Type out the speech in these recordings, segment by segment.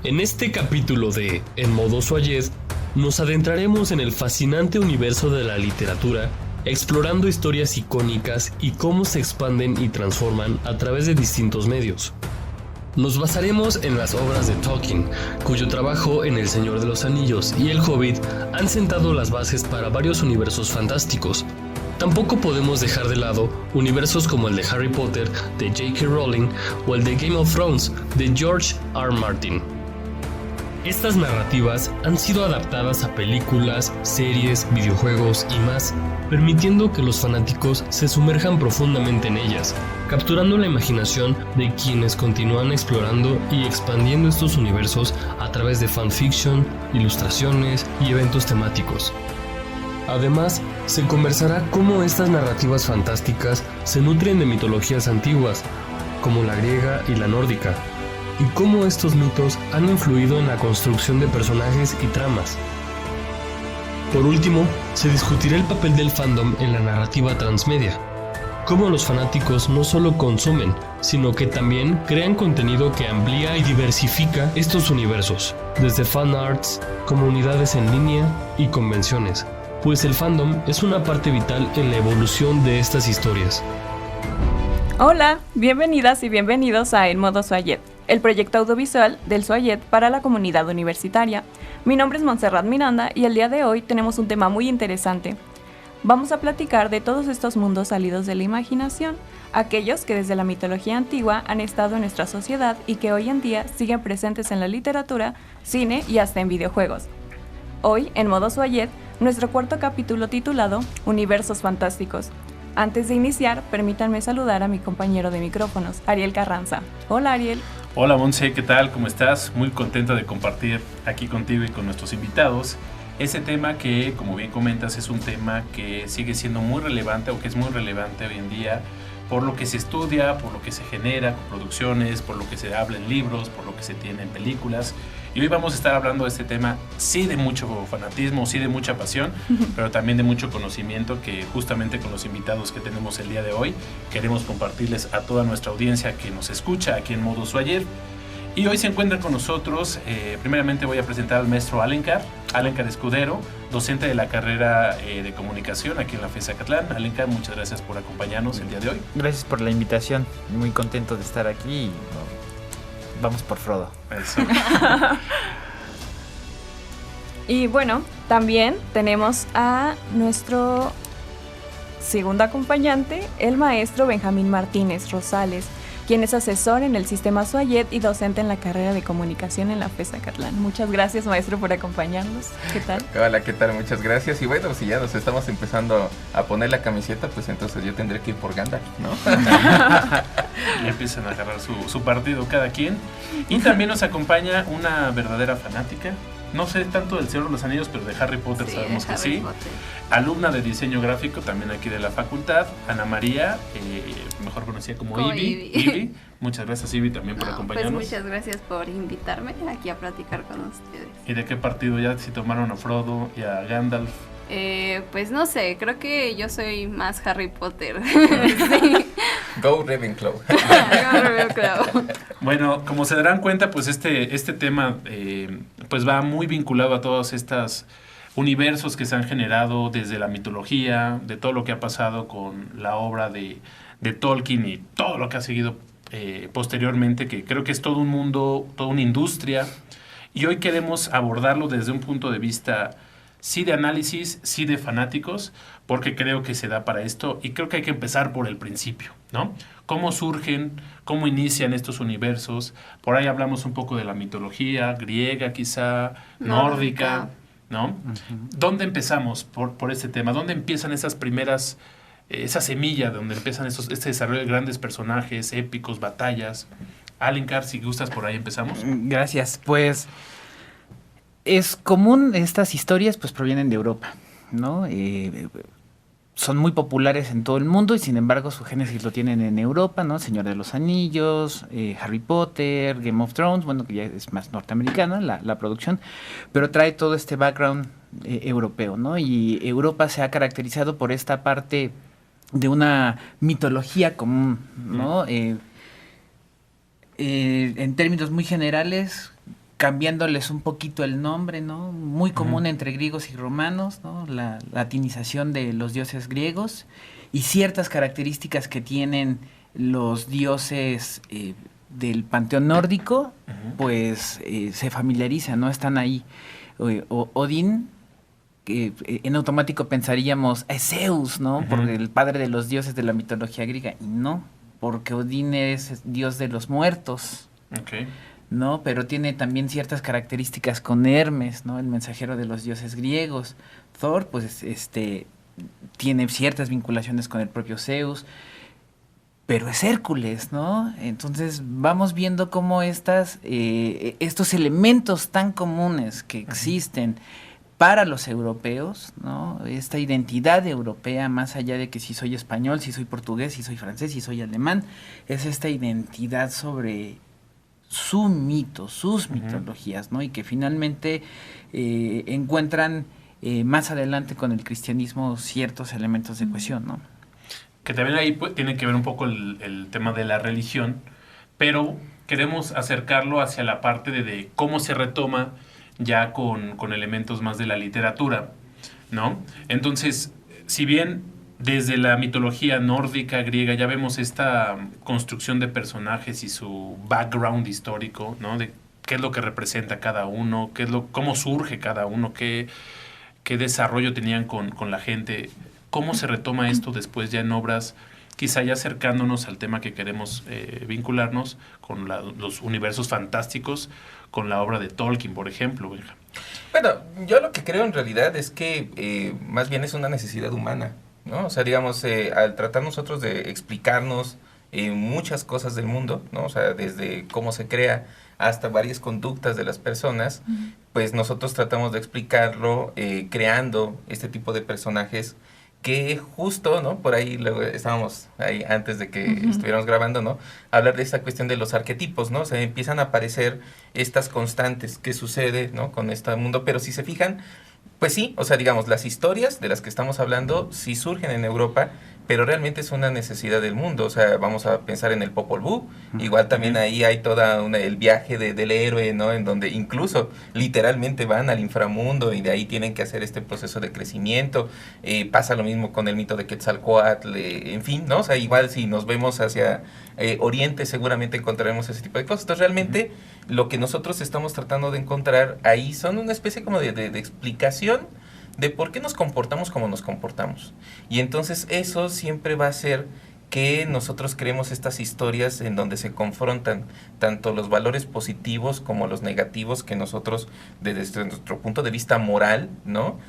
En este capítulo de En modo Soyez, nos adentraremos en el fascinante universo de la literatura, explorando historias icónicas y cómo se expanden y transforman a través de distintos medios. Nos basaremos en las obras de Tolkien, cuyo trabajo en El Señor de los Anillos y El Hobbit han sentado las bases para varios universos fantásticos. Tampoco podemos dejar de lado universos como el de Harry Potter de J.K. Rowling o el de Game of Thrones de George R. Martin. Estas narrativas han sido adaptadas a películas, series, videojuegos y más, permitiendo que los fanáticos se sumerjan profundamente en ellas, capturando la imaginación de quienes continúan explorando y expandiendo estos universos a través de fanfiction, ilustraciones y eventos temáticos. Además, se conversará cómo estas narrativas fantásticas se nutren de mitologías antiguas, como la griega y la nórdica, y cómo estos mitos han influido en la construcción de personajes y tramas. Por último, se discutirá el papel del fandom en la narrativa transmedia, cómo los fanáticos no solo consumen, sino que también crean contenido que amplía y diversifica estos universos, desde fanarts, comunidades en línea y convenciones, pues el fandom es una parte vital en la evolución de estas historias. Hola, bienvenidas y bienvenidos a En modo Soyez, el proyecto audiovisual del Soyez para la comunidad universitaria. Mi nombre es Montserrat Miranda y el día de hoy tenemos un tema muy interesante. Vamos a platicar de todos estos mundos salidos de la imaginación, aquellos que desde la mitología antigua han estado en nuestra sociedad y que hoy en día siguen presentes en la literatura, cine y hasta en videojuegos. Hoy, en modo Soyez, nuestro cuarto capítulo titulado Universos Fantásticos. Antes de iniciar, permítanme saludar a mi compañero de micrófonos, Ariel Carranza. Hola, Ariel. Hola, Monse, ¿qué tal? ¿Cómo estás? Muy contento de compartir aquí contigo y con nuestros invitados ese tema que, como bien comentas, es un tema que sigue siendo muy relevante o que es muy relevante hoy en día por lo que se estudia, por lo que se genera con producciones, por lo que se habla en libros, por lo que se tiene en películas. Y hoy vamos a estar hablando de este tema, sí de mucho fanatismo, sí de mucha pasión, pero también de mucho conocimiento que justamente con los invitados que tenemos el día de hoy queremos compartirles a toda nuestra audiencia que nos escucha aquí en Modo Soyez. Y hoy se encuentra con nosotros, primeramente voy a presentar al maestro Alencar Escudero, docente de la carrera de comunicación aquí en la FES Zacatlán. Alencar, muchas gracias por acompañarnos el día de hoy. Gracias por la invitación, muy contento de estar aquí y vamos por Frodo. Eso. Y bueno, también tenemos a nuestro segundo acompañante, el maestro Benjamín Martínez Rosales, quien es asesor en el sistema Soyez y docente en la carrera de comunicación en la FES Zacatlán. Muchas gracias, maestro, por acompañarnos. ¿Qué tal? Hola, ¿qué tal? Muchas gracias. Y bueno, si ya nos estamos empezando a poner la camiseta, pues entonces yo tendré que ir por Gandalf, ¿no? Y empiezan a agarrar su partido cada quien. Y también nos acompaña una verdadera fanática. No sé tanto del Señor de los Anillos, pero de Harry Potter sí, sabemos que sí. Alumna de diseño gráfico también aquí de la facultad, Ana María, mejor conocida como Ivy. Muchas gracias, Ivy, también por acompañarnos. Pues muchas gracias por invitarme aquí a platicar con ustedes. ¿Y de qué partido ya si tomaron a Frodo y a Gandalf? Pues no sé, creo que yo soy más Harry Potter. Sí. Go Ravenclaw. Go Ravenclaw. Bueno, como se darán cuenta, pues este tema pues va muy vinculado a todos estos universos que se han generado desde la mitología, de todo lo que ha pasado con la obra de Tolkien y todo lo que ha seguido posteriormente, que creo que es todo un mundo, toda una industria. Y hoy queremos abordarlo desde un punto de vista sí de análisis, sí de fanáticos, porque creo que se da para esto y creo que hay que empezar por el principio, ¿no? ¿Cómo surgen, cómo inician estos universos? Por ahí hablamos un poco de la mitología griega quizá, nórdica, ¿no? Uh-huh. ¿Dónde empezamos por este tema? ¿Dónde empiezan esas primeras, esa semilla donde empiezan este desarrollo de grandes personajes, épicos, batallas? Alencar, si gustas, por ahí empezamos. Gracias, pues es común, estas historias pues provienen de Europa, ¿no? Son muy populares en todo el mundo y sin embargo su génesis lo tienen en Europa, ¿no? Señor de los Anillos, Harry Potter, Game of Thrones, bueno, que ya es más norteamericana la producción, pero trae todo este background europeo, ¿no? Y Europa se ha caracterizado por esta parte de una mitología común, ¿no? En términos muy generales, cambiándoles un poquito el nombre, ¿no? Muy común entre griegos y romanos, ¿no? La latinización de los dioses griegos y ciertas características que tienen los dioses del panteón nórdico, pues se familiarizan, ¿no? Están ahí. Odín, que en automático pensaríamos, es Zeus, ¿no? Porque el padre de los dioses de la mitología griega, y no, porque Odín es dios de los muertos. Okay. ¿No? Pero tiene también ciertas características con Hermes, ¿no? El mensajero de los dioses griegos. Thor, pues, tiene ciertas vinculaciones con el propio Zeus, pero es Hércules, ¿no? Entonces vamos viendo cómo estos elementos tan comunes que existen para los europeos, ¿no? Esta identidad europea, más allá de que si soy español, si soy portugués, si soy francés, si soy alemán, es esta identidad sobre su mito, sus mitologías, ¿no? Y que finalmente encuentran más adelante con el cristianismo ciertos elementos de cohesión, ¿no? Que también ahí tiene que ver un poco el tema de la religión, pero queremos acercarlo hacia la parte de cómo se retoma ya con elementos más de la literatura, ¿no? Entonces, si bien desde la mitología nórdica, griega, ya vemos esta construcción de personajes y su background histórico, ¿no? De qué es lo que representa cada uno, cómo surge cada uno, qué desarrollo tenían con la gente. ¿Cómo se retoma esto después ya en obras, quizá ya acercándonos al tema que queremos vincularnos con los universos fantásticos, con la obra de Tolkien, por ejemplo? Benja. Bueno, yo lo que creo en realidad es que más bien es una necesidad humana, ¿no? O sea, digamos, al tratar nosotros de explicarnos muchas cosas del mundo, ¿no? O sea, desde cómo se crea hasta varias conductas de las personas, pues nosotros tratamos de explicarlo creando este tipo de personajes que justo, ¿no? Por ahí luego estábamos ahí antes de que estuviéramos grabando, ¿no? Hablar de esta cuestión de los arquetipos, ¿no? O sea, empiezan a aparecer estas constantes que sucede, ¿no? Con este mundo, pero si se fijan, pues sí, o sea, digamos, las historias de las que estamos hablando sí surgen en Europa, pero realmente es una necesidad del mundo. O sea, vamos a pensar en el Popol Vuh, igual también ahí hay el viaje del héroe, ¿no? En donde incluso literalmente van al inframundo y de ahí tienen que hacer este proceso de crecimiento. Pasa lo mismo con el mito de Quetzalcóatl, en fin, ¿no? O sea, igual si nos vemos hacia Oriente seguramente encontraremos ese tipo de cosas. Entonces realmente lo que nosotros estamos tratando de encontrar ahí son una especie como de explicación de por qué nos comportamos como nos comportamos. Y entonces eso siempre va a hacer que nosotros creemos estas historias en donde se confrontan tanto los valores positivos como los negativos que nosotros, desde nuestro punto de vista moral, ¿no?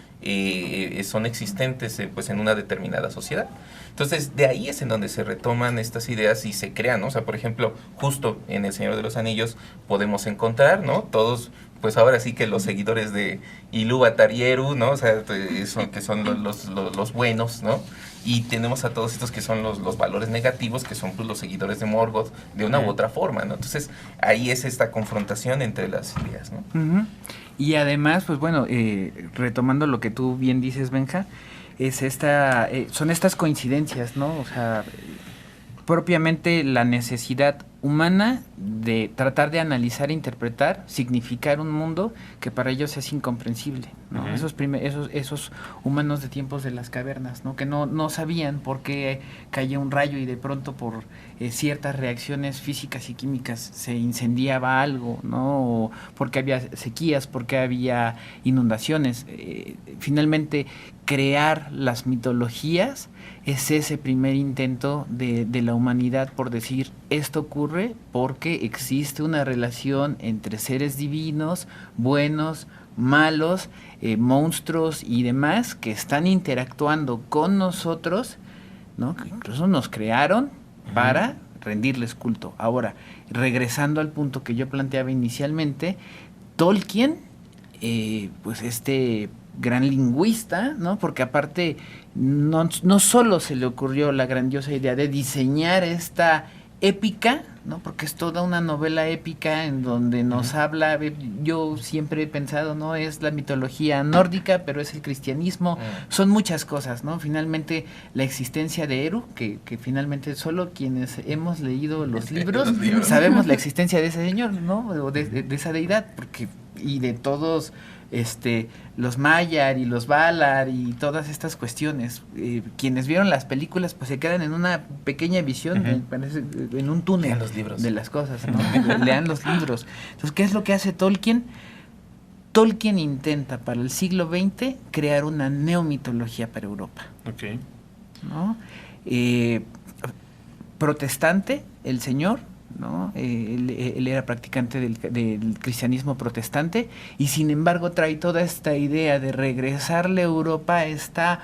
Son existentes pues en una determinada sociedad. Entonces, de ahí es en donde se retoman estas ideas y se crean, ¿no? O sea, por ejemplo, justo en El Señor de los Anillos podemos encontrar, ¿no? Todos, pues ahora sí que los seguidores de Ilúvatar y Eru, ¿no? O sea, que son los buenos, ¿no? Y tenemos a todos estos que son los valores negativos, que son pues los seguidores de Morgoth, de una u otra forma, ¿no? Entonces, ahí es esta confrontación entre las ideas, ¿no? Y además, pues bueno, retomando lo que tú bien dices, Benja, son estas coincidencias, ¿no? O sea, propiamente la necesidad humana de tratar de analizar e interpretar, significar un mundo que para ellos es incomprensible, ¿no? Esos humanos de tiempos de las cavernas, ¿no? Que no sabían por qué caía un rayo y de pronto por ciertas reacciones físicas y químicas se incendiaba algo, ¿no? O porque había sequías, porque había inundaciones. Finalmente, crear las mitologías es ese primer intento de la humanidad por decir, esto ocurre porque existe una relación entre seres divinos, buenos, malos, monstruos y demás que están interactuando con nosotros, ¿no? Que incluso nos crearon para rendirles culto. Ahora, regresando al punto que yo planteaba inicialmente, Tolkien, pues gran lingüista, ¿no? Porque aparte no solo se le ocurrió la grandiosa idea de diseñar esta épica, ¿no? Porque es toda una novela épica en donde nos habla, yo siempre he pensado, ¿no? Es la mitología nórdica, pero es el cristianismo, son muchas cosas, ¿no? Finalmente, la existencia de Eru, que finalmente solo quienes hemos leído los libros sabemos la existencia de ese señor, ¿no? O de esa deidad, porque, y de todos los Maiar y los Valar y todas estas cuestiones. Quienes vieron las películas pues se quedan en una pequeña visión, parece, en un túnel. Lean los libros de las cosas, ¿no? Lean los libros. Entonces, ¿qué es lo que hace Tolkien? Tolkien intenta para el siglo XX crear una neomitología para Europa. Okay. ¿No? Protestante, el señor, ¿no? Él era practicante del cristianismo protestante y sin embargo trae toda esta idea de regresarle a Europa esta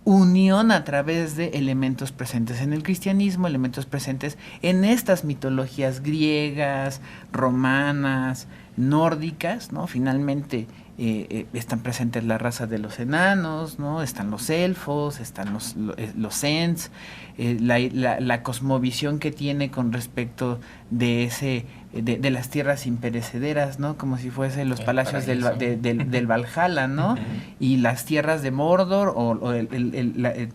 unión a través de elementos presentes en el cristianismo, elementos presentes en estas mitologías griegas, romanas, nórdicas, ¿no? Finalmente están presentes la raza de los enanos, ¿no? Están los elfos, están los ents, la cosmovisión que tiene con respecto de las tierras imperecederas, ¿no? Como si fuesen los palacios del Valhalla, ¿no? Y las tierras de Mordor o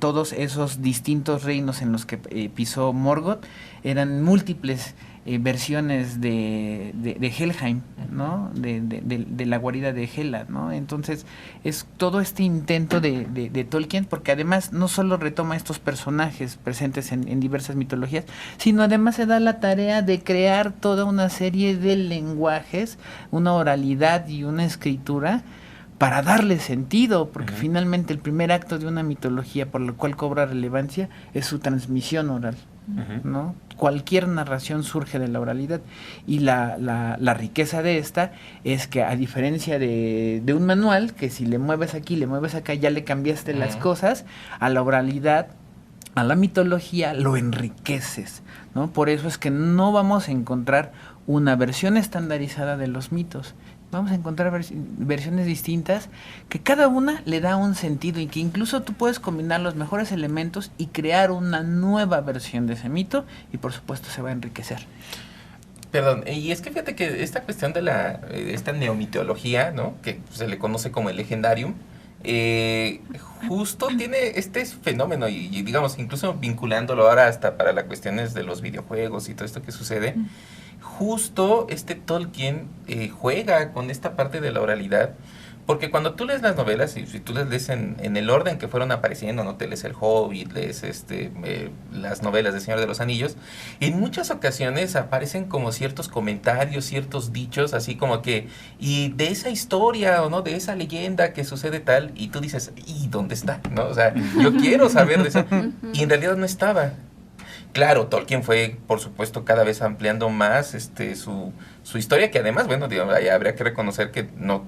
todos esos distintos reinos en los que pisó Morgoth eran múltiples versiones de Helheim, ¿no? De la guarida de Hela, ¿no? Entonces es todo este intento de Tolkien, porque además no solo retoma estos personajes presentes en diversas mitologías, sino además se da la tarea de crear toda una serie de lenguajes, una oralidad y una escritura para darle sentido, porque finalmente el primer acto de una mitología por lo cual cobra relevancia es su transmisión oral, ¿no? Cualquier narración surge de la oralidad y la riqueza de esta es que a diferencia de un manual, que si le mueves aquí, le mueves acá, ya le cambiaste las cosas, a la oralidad, a la mitología lo enriqueces, ¿no? Por eso es que no vamos a encontrar una versión estandarizada de los mitos. Vamos a encontrar versiones distintas que cada una le da un sentido y que incluso tú puedes combinar los mejores elementos y crear una nueva versión de ese mito y por supuesto se va a enriquecer. Perdón, y es que fíjate que esta cuestión de esta neomitología, ¿no? Que se le conoce como el legendarium, justo tiene este fenómeno y digamos, incluso vinculándolo ahora hasta para las cuestiones de los videojuegos y todo esto que sucede, justo Tolkien juega con esta parte de la oralidad, porque cuando tú lees las novelas, y si tú las lees en el orden que fueron apareciendo, no te lees El Hobbit, lees las novelas de Señor de los Anillos, en muchas ocasiones aparecen como ciertos comentarios, ciertos dichos, así como que, y de esa historia, o no, de esa leyenda que sucede tal, y tú dices, ¿y dónde está? ¿No? O sea, yo quiero saber de eso, y en realidad no estaba. Claro, Tolkien fue, por supuesto, cada vez ampliando más su historia, que además, bueno, digamos, habría que reconocer que no,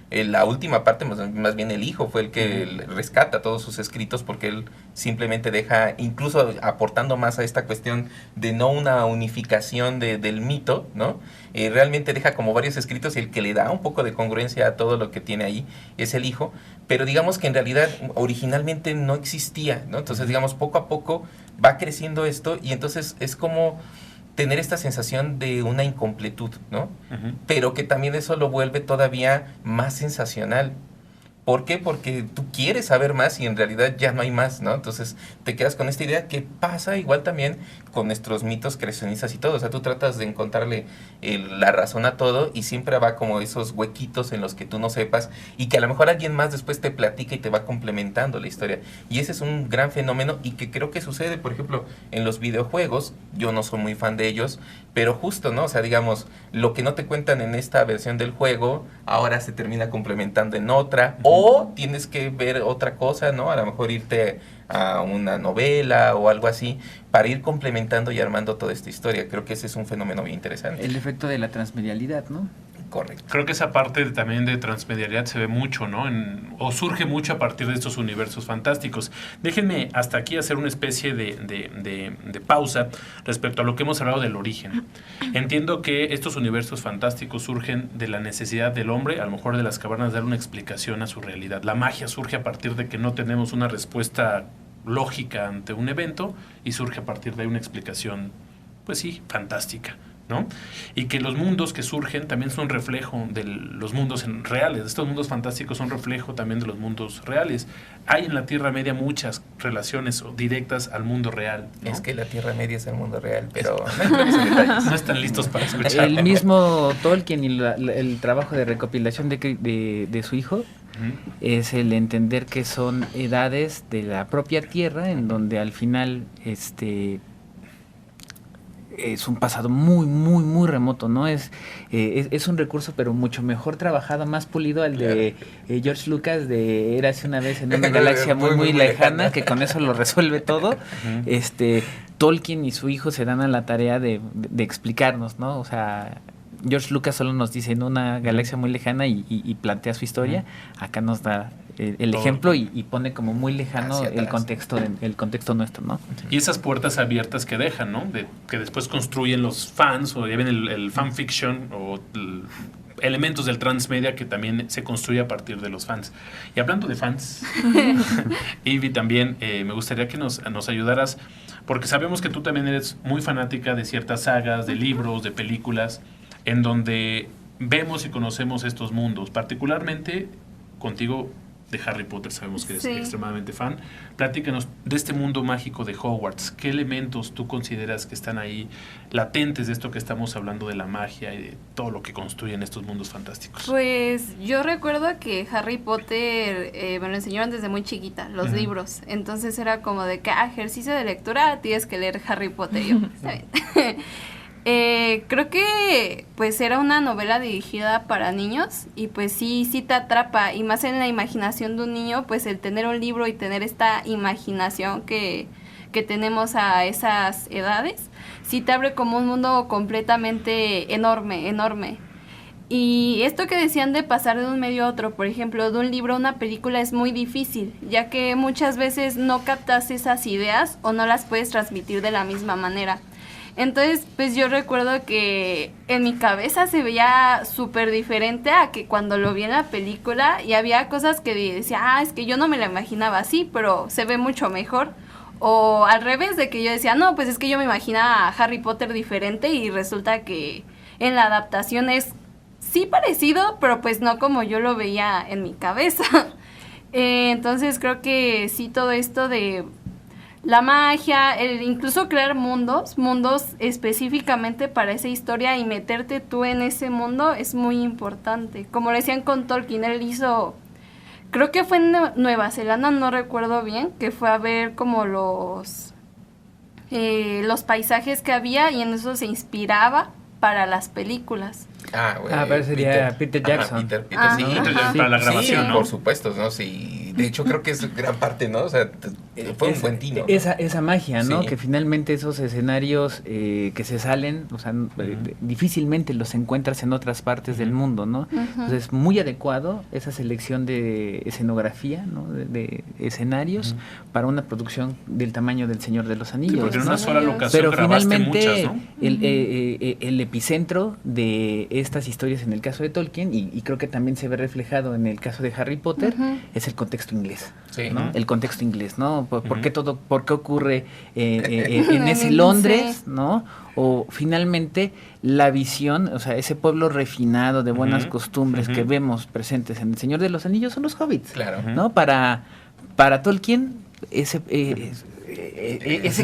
la última parte, más bien el hijo fue el que rescata todos sus escritos, porque él simplemente deja, incluso aportando más a esta cuestión de no una unificación del mito, ¿no? Realmente deja como varios escritos y el que le da un poco de congruencia a todo lo que tiene ahí es el hijo, pero digamos que en realidad originalmente no existía, ¿no? Entonces, digamos, poco a poco va creciendo esto y entonces es como tener esta sensación de una incompletud, ¿no? Pero que también eso lo vuelve todavía más sensacional. ¿Por qué? Porque tú quieres saber más y en realidad ya no hay más, ¿no? Entonces te quedas con esta idea que pasa igual también con nuestros mitos creacionistas y todo. O sea, tú tratas de encontrarle la razón a todo y siempre va como esos huequitos en los que tú no sepas y que a lo mejor alguien más después te platica y te va complementando la historia. Y ese es un gran fenómeno y que creo que sucede, por ejemplo, en los videojuegos. Yo no soy muy fan de ellos, pero justo, ¿no? O sea, digamos, lo que no te cuentan en esta versión del juego, ahora se termina complementando en otra, o tienes que ver otra cosa, ¿no? A lo mejor irte a una novela o algo así, para ir complementando y armando toda esta historia. Creo que ese es un fenómeno bien interesante. El efecto de la transmedialidad, ¿no? Correcto. Creo que esa parte también de transmedialidad se ve mucho, ¿no? O surge mucho a partir de estos universos fantásticos. Déjenme hasta aquí hacer una especie de pausa respecto a lo que hemos hablado del origen. Entiendo que estos universos fantásticos surgen de la necesidad del hombre, a lo mejor de las cavernas, de dar una explicación a su realidad. La magia surge a partir de que no tenemos una respuesta lógica ante un evento y surge a partir de una explicación pues sí, fantástica, ¿no? Y que los mundos que surgen también son reflejo de los mundos reales. Estos mundos fantásticos son reflejo también de los mundos reales. Hay en la Tierra Media muchas relaciones directas al mundo real, ¿no? Es que la Tierra Media es el mundo real, pero no entremos en detalles. No están listos para escuchar. El mismo Tolkien y el trabajo de recopilación de su hijo es el entender que son edades de la propia Tierra, en donde al final es un pasado muy, muy, muy remoto, ¿no? Es un recurso, pero mucho mejor trabajado, más pulido al de George Lucas de Érase una vez en una galaxia muy, muy lejana, que con eso lo resuelve todo. Tolkien y su hijo se dan a la tarea de explicarnos, ¿no? O sea, George Lucas solo nos dice en una galaxia muy lejana y plantea su historia. Acá nos da el ejemplo y pone como muy lejano el contexto nuestro, ¿no? Y esas puertas abiertas que dejan, ¿no? Que después construyen los fans, o ya ven el fanfiction, o elementos del transmedia que también se construye a partir de los fans. Y hablando de fans, Ivy, también me gustaría que nos ayudaras, porque sabemos que tú también eres muy fanática de ciertas sagas, de libros, de películas, en donde vemos y conocemos estos mundos, particularmente contigo de Harry Potter, sabemos que eres extremadamente fan. Platícanos de este mundo mágico de Hogwarts. ¿Qué elementos tú consideras que están ahí latentes de esto que estamos hablando de la magia y de todo lo que construyen estos mundos fantásticos? Pues yo recuerdo que Harry Potter me lo enseñaron desde muy chiquita, los libros. Entonces era como de que ejercicio de lectura, tienes que leer Harry Potter. Yo, está bien. Creo que pues era una novela dirigida para niños y pues sí te atrapa, y más en la imaginación de un niño, pues el tener un libro y tener esta imaginación que tenemos a esas edades, sí te abre como un mundo completamente enorme. Y esto que decían de pasar de un medio a otro, por ejemplo, de un libro a una película, es muy difícil, ya que muchas veces no captas esas ideas o no las puedes transmitir de la misma manera. Entonces, pues yo recuerdo que en mi cabeza se veía súper diferente a que cuando lo vi en la película, y había cosas que decía, es que yo no me la imaginaba así, pero se ve mucho mejor. O al revés, de que yo decía, no, pues es que yo me imaginaba a Harry Potter diferente, y resulta que en la adaptación es sí parecido, pero pues no como yo lo veía en mi cabeza. Entonces creo que sí, todo esto de la magia, incluso crear mundos específicamente para esa historia y meterte tú en ese mundo es muy importante. Como lo decían con Tolkien, él hizo, creo que fue en Nueva Zelanda, no recuerdo bien, que fue a ver como los paisajes que había, y en eso se inspiraba para las películas. Pero sería Peter Jackson. Peter, Sí, para la grabación, ¿no? Por supuesto, ¿no? Sí. De hecho, creo que es gran parte, ¿no? O sea, fue un buen tino, ¿no? Esa magia, ¿no? Sí. Que finalmente esos escenarios que se salen, o sea, difícilmente los encuentras en otras partes del mundo, ¿no? Entonces, es muy adecuado esa selección de escenografía, ¿no? De escenarios para una producción del tamaño del Señor de los Anillos. Sí, porque en ¿no? una sola locación Pero grabaste finalmente, muchas, ¿no? el epicentro de estas historias en el caso de Tolkien, y creo que también se ve reflejado en el caso de Harry Potter, es el contexto inglés. Sí. ¿no? El contexto inglés, ¿no? ¿Por qué ocurre en ese Londres, ¿no? O finalmente la visión, o sea, ese pueblo refinado de buenas costumbres que vemos presentes en El Señor de los Anillos son los hobbits, Claro. ¿no? Para Tolkien, ese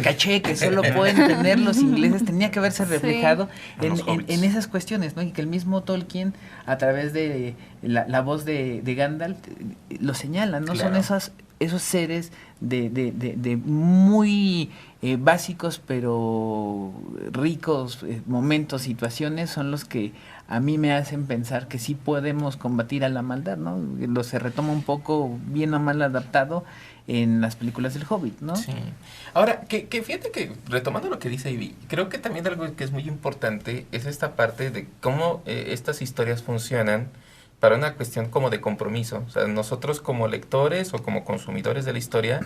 caché que solo pueden tener los ingleses tenía que verse reflejado en esas cuestiones, ¿no? Y que el mismo Tolkien, a través de la voz de Gandalf, lo señala, ¿no? Claro. Son esos seres de muy básicos pero ricos momentos, situaciones, son los que a mí me hacen pensar que sí podemos combatir a la maldad, ¿no? Se retoma un poco, bien o mal adaptado, en las películas del Hobbit, ¿no? Sí. Ahora, que fíjate que, retomando lo que dice Ivy, creo que también algo que es muy importante es esta parte de cómo estas historias funcionan para una cuestión como de compromiso. O sea, nosotros como lectores o como consumidores de la historia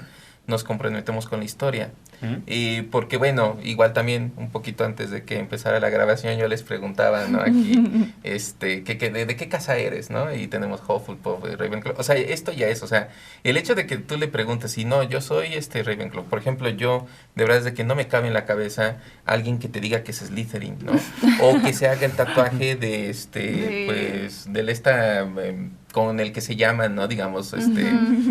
nos comprometemos con la historia. Y porque bueno, igual también un poquito antes de que empezara la grabación yo les preguntaba, ¿no? Aquí, ¿de qué casa eres, no? Y tenemos Hufflepuff, Ravenclaw, o sea, esto ya es, o sea, el hecho de que tú le preguntes y no, yo soy Ravenclaw, por ejemplo, yo, de verdad es de que no me cabe en la cabeza alguien que te diga que es Slytherin, ¿no? O que se haga el tatuaje de pues, de esta... con el que se llaman, ¿no? Digamos,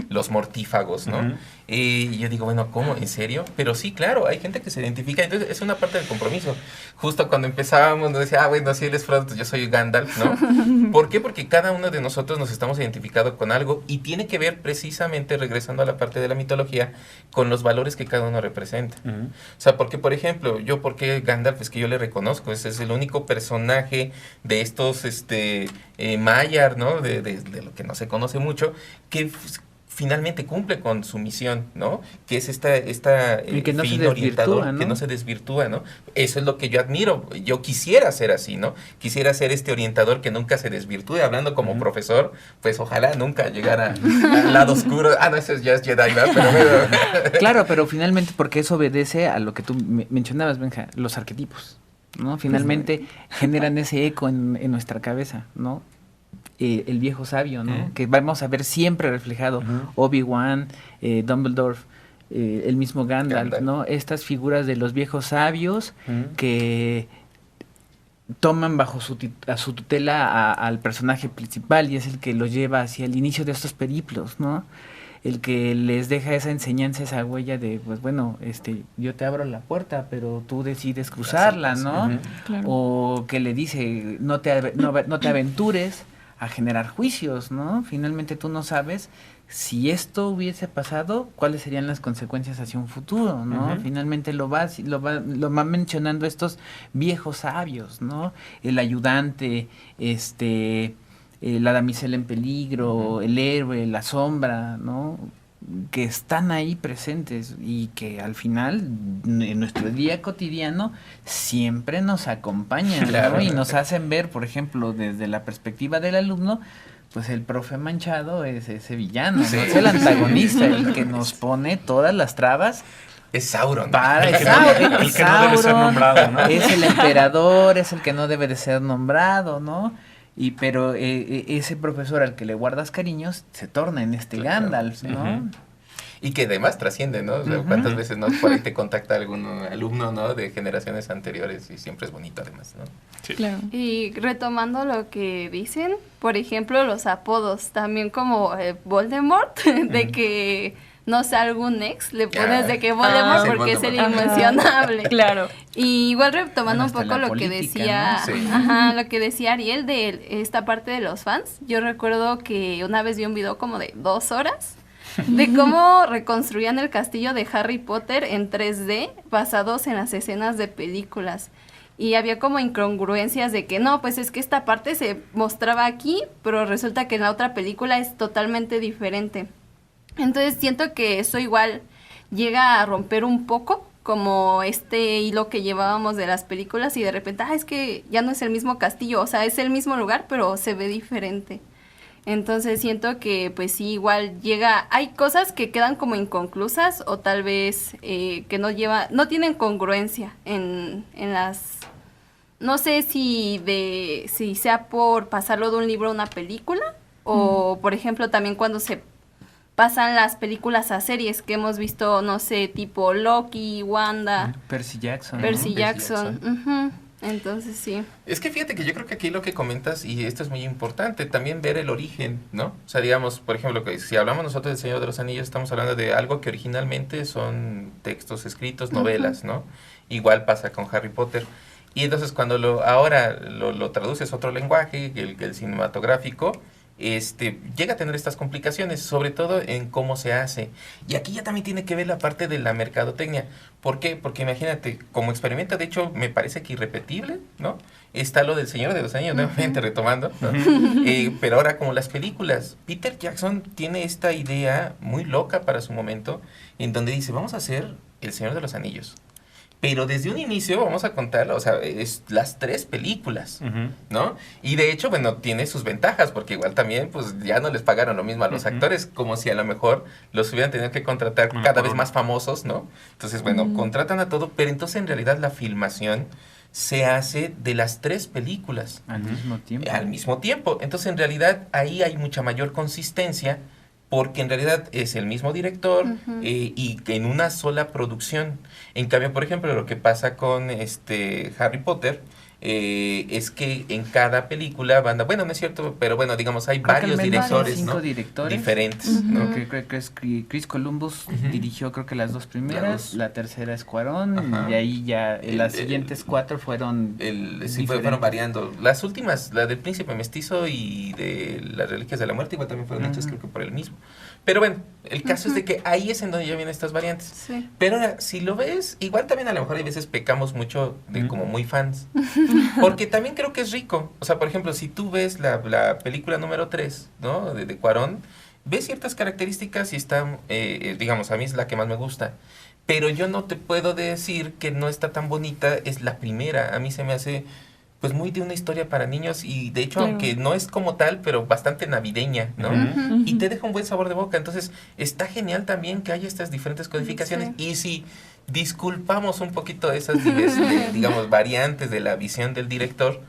los mortífagos, ¿no? Y yo digo, bueno, ¿cómo? ¿En serio? Pero sí, claro, hay gente que se identifica. Entonces, es una parte del compromiso. Justo cuando empezábamos, nos decía, bueno, si él es Frodo, yo soy Gandalf, ¿no? ¿Por qué? Porque cada uno de nosotros nos estamos identificando con algo y tiene que ver precisamente, regresando a la parte de la mitología, con los valores que cada uno representa. O sea, porque, por ejemplo, ¿por qué Gandalf? Es que yo le reconozco, ese es el único personaje de estos, Maiar, ¿no? De lo que no se conoce mucho, que finalmente cumple con su misión, ¿no? Que es esta y que no fin se desvirtúa, orientador, ¿no? que no se desvirtúa, ¿no? Eso es lo que yo admiro. Yo quisiera ser así, ¿no? Quisiera ser este orientador que nunca se desvirtúe. Hablando como profesor, pues ojalá nunca llegara al lado oscuro. No, eso ya es Jedi, ¿no? Pero bueno. Claro, pero finalmente porque eso obedece a lo que tú mencionabas, Benja, los arquetipos, ¿no? Finalmente generan ese eco en nuestra cabeza, ¿no? El viejo sabio, ¿no? Que vamos a ver siempre reflejado. Obi-Wan, Dumbledore, el mismo Gandalf, ¿no? Estas figuras de los viejos sabios que toman bajo su tutela al personaje principal y es el que los lleva hacia el inicio de estos periplos, ¿no? El que les deja esa enseñanza, esa huella de, pues bueno, yo te abro la puerta, pero tú decides cruzarla, ¿no? Claro. O que le dice, no te aventures a generar juicios, ¿no? Finalmente tú no sabes si esto hubiese pasado, cuáles serían las consecuencias hacia un futuro, ¿no? Finalmente lo va mencionando estos viejos sabios, ¿no? El ayudante, la damisela en peligro, el héroe, la sombra, ¿no? Que están ahí presentes y que al final en nuestro día cotidiano siempre nos acompañan, claro, ¿no? Y nos hacen ver, por ejemplo, desde la perspectiva del alumno, pues el profe manchado es ese villano, sí, ¿no? Es el antagonista, el que nos pone todas las trabas. Es Sauron. El que no debe ser nombrado, ¿no? Es el emperador, es el que no debe de ser nombrado, ¿no? Pero ese profesor al que le guardas cariños se torna en Gandalf, ¿no? Y que además trasciende, ¿no? O sea, ¿cuántas veces no por ahí te contacta algún alumno, ¿no? De generaciones anteriores y siempre es bonito además, ¿no? Sí. Claro. Y retomando lo que dicen, por ejemplo, los apodos, también como Voldemort, de que, no sé, algún ex, le pones de que Voldemort porque es el Voldemort. inmencionable. Claro. Y igual retomando Bueno, un poco hasta la lo que política, decía, ¿no? Sí. lo que decía Ariel de esta parte de los fans, yo recuerdo que una vez vi un video como de 2 horas de cómo reconstruían el castillo de Harry Potter en 3D basados en las escenas de películas. Y había como incongruencias de que no, pues es que esta parte se mostraba aquí, pero resulta que en la otra película es totalmente diferente. Entonces siento que eso igual llega a romper un poco como este hilo que llevábamos de las películas y de repente, es que ya no es el mismo castillo, o sea, es el mismo lugar, pero se ve diferente. Entonces siento que pues sí, igual hay cosas que quedan como inconclusas o tal vez que no tienen congruencia en las, no sé si sea por pasarlo de un libro a una película o por ejemplo también cuando se pasan las películas a series que hemos visto, no sé, tipo Loki, Wanda, Percy Jackson. Percy Percy Jackson. Ujú. Entonces sí. Es que fíjate que yo creo que aquí lo que comentas, y esto es muy importante, también ver el origen, ¿no? O sea, digamos, por ejemplo, que si hablamos nosotros del Señor de los Anillos, estamos hablando de algo que originalmente son textos escritos, novelas, ¿no? Igual pasa con Harry Potter. Y entonces cuando ahora lo traduces a otro lenguaje, el cinematográfico, llega a tener estas complicaciones, sobre todo en cómo se hace. Y aquí ya también tiene que ver la parte de la mercadotecnia. ¿Por qué? Porque imagínate, como experimenta, de hecho, me parece que irrepetible, ¿no? Está lo del Señor de los Anillos, nuevamente retomando, ¿no? Pero ahora como las películas, Peter Jackson tiene esta idea muy loca para su momento, en donde dice, vamos a hacer el Señor de los Anillos. Pero desde un inicio vamos a contarlo, o sea, es las 3 películas, ¿no? Y de hecho, bueno, tiene sus ventajas, porque igual también, pues, ya no les pagaron lo mismo a los actores, como si a lo mejor los hubieran tenido que contratar cada vez más famosos, ¿no? Entonces, bueno, contratan a todo, pero entonces en realidad la filmación se hace de las 3 películas. Al mismo tiempo. Al mismo tiempo. Entonces, en realidad, ahí hay mucha mayor consistencia, porque en realidad es el mismo director y en una sola producción. En cambio, por ejemplo, lo que pasa con Harry Potter es que en cada película bueno, no es cierto, pero bueno, digamos, hay varios directores, ¿no? Directores Diferentes, ¿no? Creo que es Chris Columbus dirigió creo que las 2 primeras, la tercera es Cuarón, y de ahí ya las siguientes 4 fueron fueron variando. Las últimas, la del Príncipe Mestizo y de las Reliquias de la Muerte, igual también fueron hechas creo que por él mismo. Pero bueno, el caso es de que ahí es en donde ya vienen estas variantes. Sí. Pero ahora, si lo ves, igual también a lo mejor hay veces pecamos mucho de como muy fans. Porque también creo que es rico. O sea, por ejemplo, si tú ves la película número 3, ¿no? De Cuarón, ves ciertas características y está, digamos, a mí es la que más me gusta. Pero yo no te puedo decir que no está tan bonita, es la primera. A mí se me hace pues muy de una historia para niños y de hecho aunque no es como tal, pero bastante navideña, ¿no? Y te deja un buen sabor de boca. Entonces está genial también que haya estas diferentes codificaciones y si disculpamos un poquito esas digamos variantes de la visión del director,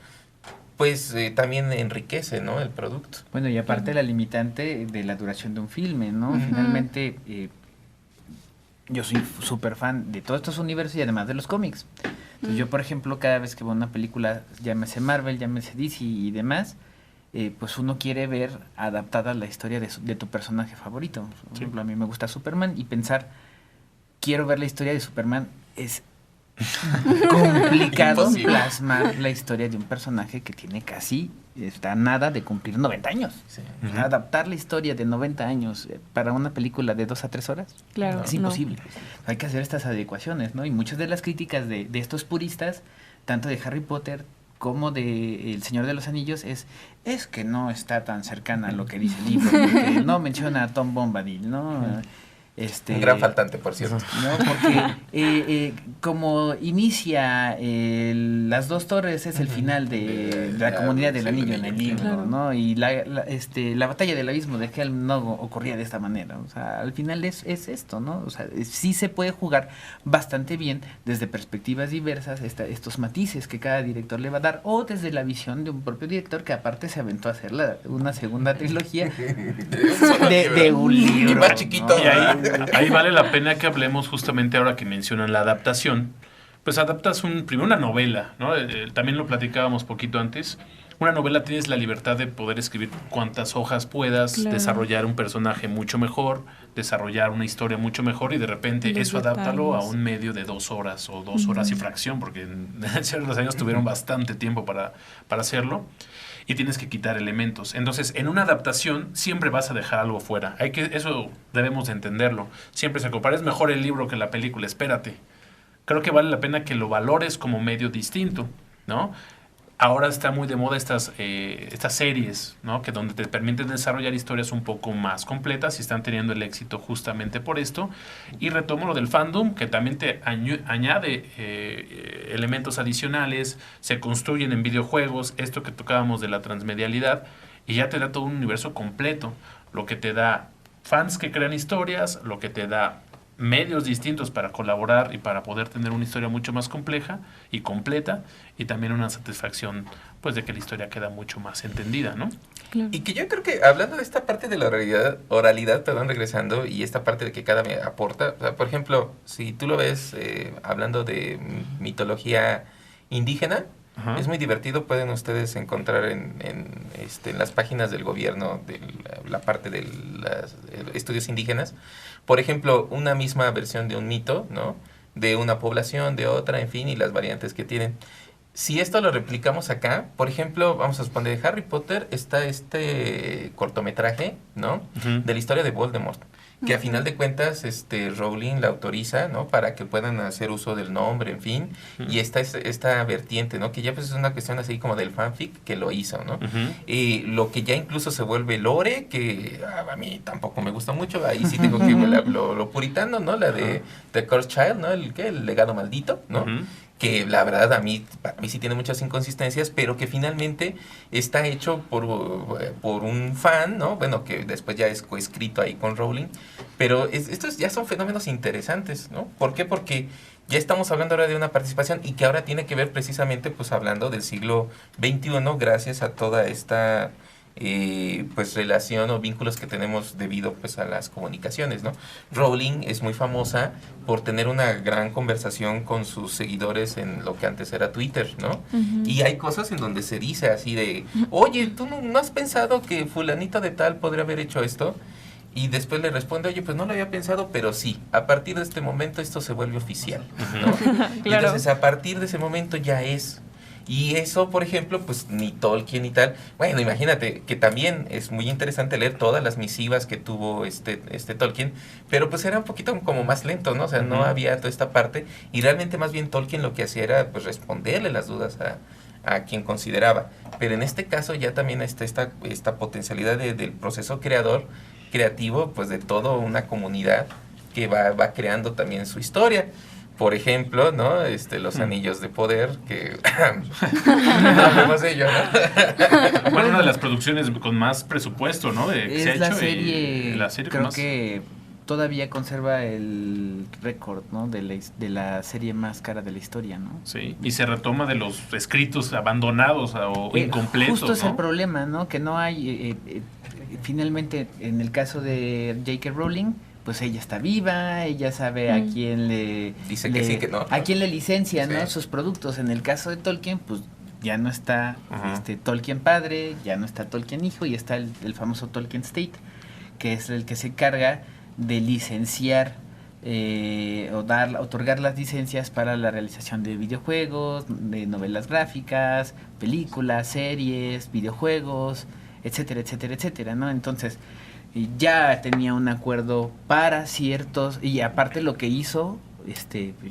pues también enriquece, ¿no? El producto. Bueno, y aparte la limitante de la duración de un filme, ¿no? Finalmente yo soy súper fan de todos estos universos y además de los cómics. Entonces yo, por ejemplo, cada vez que veo una película, llámese Marvel, llámese DC y demás, pues uno quiere ver adaptada la historia de tu personaje favorito. Por ejemplo, a mí me gusta Superman y pensar, quiero ver la historia de Superman, es complicado plasmar la historia de un personaje que tiene casi, está nada de cumplir 90 años. Sí. Adaptar la historia de 90 años para una película de 2 a 3 horas es imposible. Hay que hacer estas adecuaciones, ¿no? Y muchas de las críticas de estos puristas, tanto de Harry Potter como de El Señor de los Anillos, es que no está tan cercana a lo que dice el libro, porque no menciona a Tom Bombadil, ¿no? Un gran faltante, por cierto. ¿No? Porque como inicia las 2 torres es el final de la comunidad del anillo en el libro, ¿no? Y la batalla del abismo de Helm no ocurría de esta manera. O sea, al final es esto, ¿no? O sea, sí se puede jugar bastante bien desde perspectivas diversas estos matices que cada director le va a dar, o desde la visión de un propio director que aparte se aventó a hacer una segunda trilogía de un libro. Y más chiquito. ¿No? Y ahí vale la pena que hablemos justamente ahora que mencionan la adaptación. Pues adaptas primero una novela, ¿no? También lo platicábamos poquito antes. Una novela tienes la libertad de poder escribir cuantas hojas puedas, desarrollar un personaje mucho mejor, desarrollar una historia mucho mejor y de repente eso adáptalo a un medio de 2 horas o 2 horas y fracción, porque en ciertos años tuvieron bastante tiempo para hacerlo. Y tienes que quitar elementos. Entonces, en una adaptación siempre vas a dejar algo fuera. Eso debemos de entenderlo. Siempre se compara, es mejor el libro que la película, espérate. Creo que vale la pena que lo valores como medio distinto, ¿no? Ahora está muy de moda estas series, ¿no? Que donde te permiten desarrollar historias un poco más completas y están teniendo el éxito justamente por esto. Y retomo lo del fandom, que también te añade elementos adicionales, se construyen en videojuegos, esto que tocábamos de la transmedialidad, y ya te da todo un universo completo, lo que te da fans que crean historias, lo que te da medios distintos para colaborar y para poder tener una historia mucho más compleja y completa, y también una satisfacción pues de que la historia queda mucho más entendida, ¿no? Claro. Y que yo creo que hablando de esta parte de la oralidad, regresando, y esta parte de que cada me aporta, o sea, por ejemplo, si tú lo ves hablando de mitología indígena, es muy divertido. Pueden ustedes encontrar en las páginas del gobierno de la parte de los estudios indígenas, por ejemplo, una misma versión de un mito, ¿no? De una población, de otra, en fin, y las variantes que tienen. Si esto lo replicamos acá, por ejemplo, vamos a suponer de Harry Potter está este cortometraje, ¿no? De la historia de Voldemort. que a final de cuentas Rowling la autoriza, ¿no? Para que puedan hacer uso del nombre, en fin, y esta vertiente, ¿no? Que ya pues es una cuestión así como del fanfic que lo hizo, ¿no? Lo que ya incluso se vuelve lore, que a mí tampoco me gusta mucho, ahí sí tengo que lo puritano, ¿no? La de The Cursed Child, ¿no? El legado maldito, ¿no? Que la verdad para mí sí tiene muchas inconsistencias, pero que finalmente está hecho por un fan, ¿no? Bueno, que después ya es coescrito ahí con Rowling, pero estos ya son fenómenos interesantes, ¿no? ¿Por qué? Porque ya estamos hablando ahora de una participación y que ahora tiene que ver precisamente, pues, hablando del siglo XXI, gracias a toda esta pues relación o vínculos que tenemos debido pues a las comunicaciones, ¿no? Rowling es muy famosa por tener una gran conversación con sus seguidores en lo que antes era Twitter, ¿no? Y hay cosas en donde se dice así de, oye, ¿tú no has pensado que fulanito de tal podría haber hecho esto? Y después le responde, oye, pues no lo había pensado, pero sí, a partir de este momento esto se vuelve oficial, ¿no? Claro. Y entonces a partir de ese momento ya es. Y eso, por ejemplo, pues ni Tolkien y tal. Bueno, imagínate que también es muy interesante leer todas las misivas que tuvo este Tolkien, pero pues era un poquito como más lento, ¿no? O sea, no había toda esta parte, y realmente más bien Tolkien lo que hacía era pues responderle las dudas a quien consideraba. Pero en este caso ya también está esta potencialidad del proceso creativo, pues de toda una comunidad que va creando también su historia. Por ejemplo, ¿no? Los anillos de poder, que no hablemos de ello, ¿no? Bueno, una de las producciones con más presupuesto, ¿no? Que se ha Es la hecho, serie, la serie creo más... que todavía conserva el récord, ¿no? De la serie más cara de la historia, ¿no? Sí, y se retoma de los escritos abandonados o incompletos, Justo es ¿no? el problema, ¿no? Que no hay, finalmente, en el caso de J.K. Rowling, pues ella está viva, ella sabe a quién le... Dice que sí, que no. A quién le licencia, Sí. ¿no? Sus productos. En el caso de Tolkien, pues ya no está Tolkien padre, ya no está Tolkien hijo, y está el famoso Tolkien State, que es el que se encarga de licenciar otorgar las licencias para la realización de videojuegos, de novelas gráficas, películas, series, videojuegos, etcétera, etcétera, etcétera, ¿no? Entonces, ya tenía un acuerdo para ciertos, y aparte lo que hizo,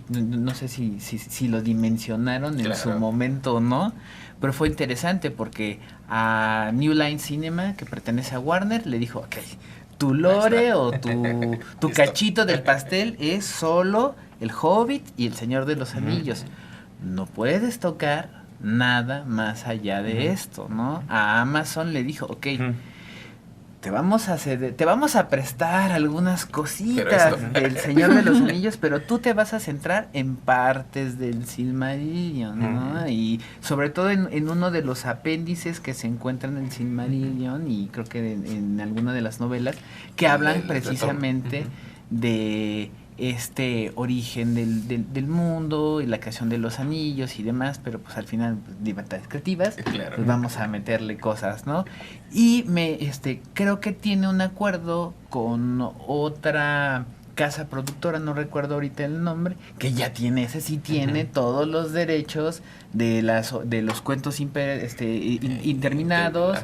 no sé si lo dimensionaron en su momento o no, pero fue interesante porque a New Line Cinema, que pertenece a Warner, le dijo, ok, tu lore o tu cachito del pastel es solo el Hobbit y el Señor de los Anillos. No puedes tocar nada más allá de esto, ¿no? A Amazon le dijo, ok, te vamos a prestar algunas cositas del Señor de los Anillos, pero tú te vas a centrar en partes del Silmarillion, ¿no? Y sobre todo en uno de los apéndices que se encuentran en el Silmarillion, y creo que en alguna de las novelas, que hablan precisamente de este origen del mundo y la creación de los anillos y demás, pero pues al final, pues, libertades creativas, pues vamos a meterle cosas, ¿no? Y creo que tiene un acuerdo con otra casa productora, no recuerdo ahorita el nombre, que ya tiene, tiene todos los derechos de los cuentos interminados,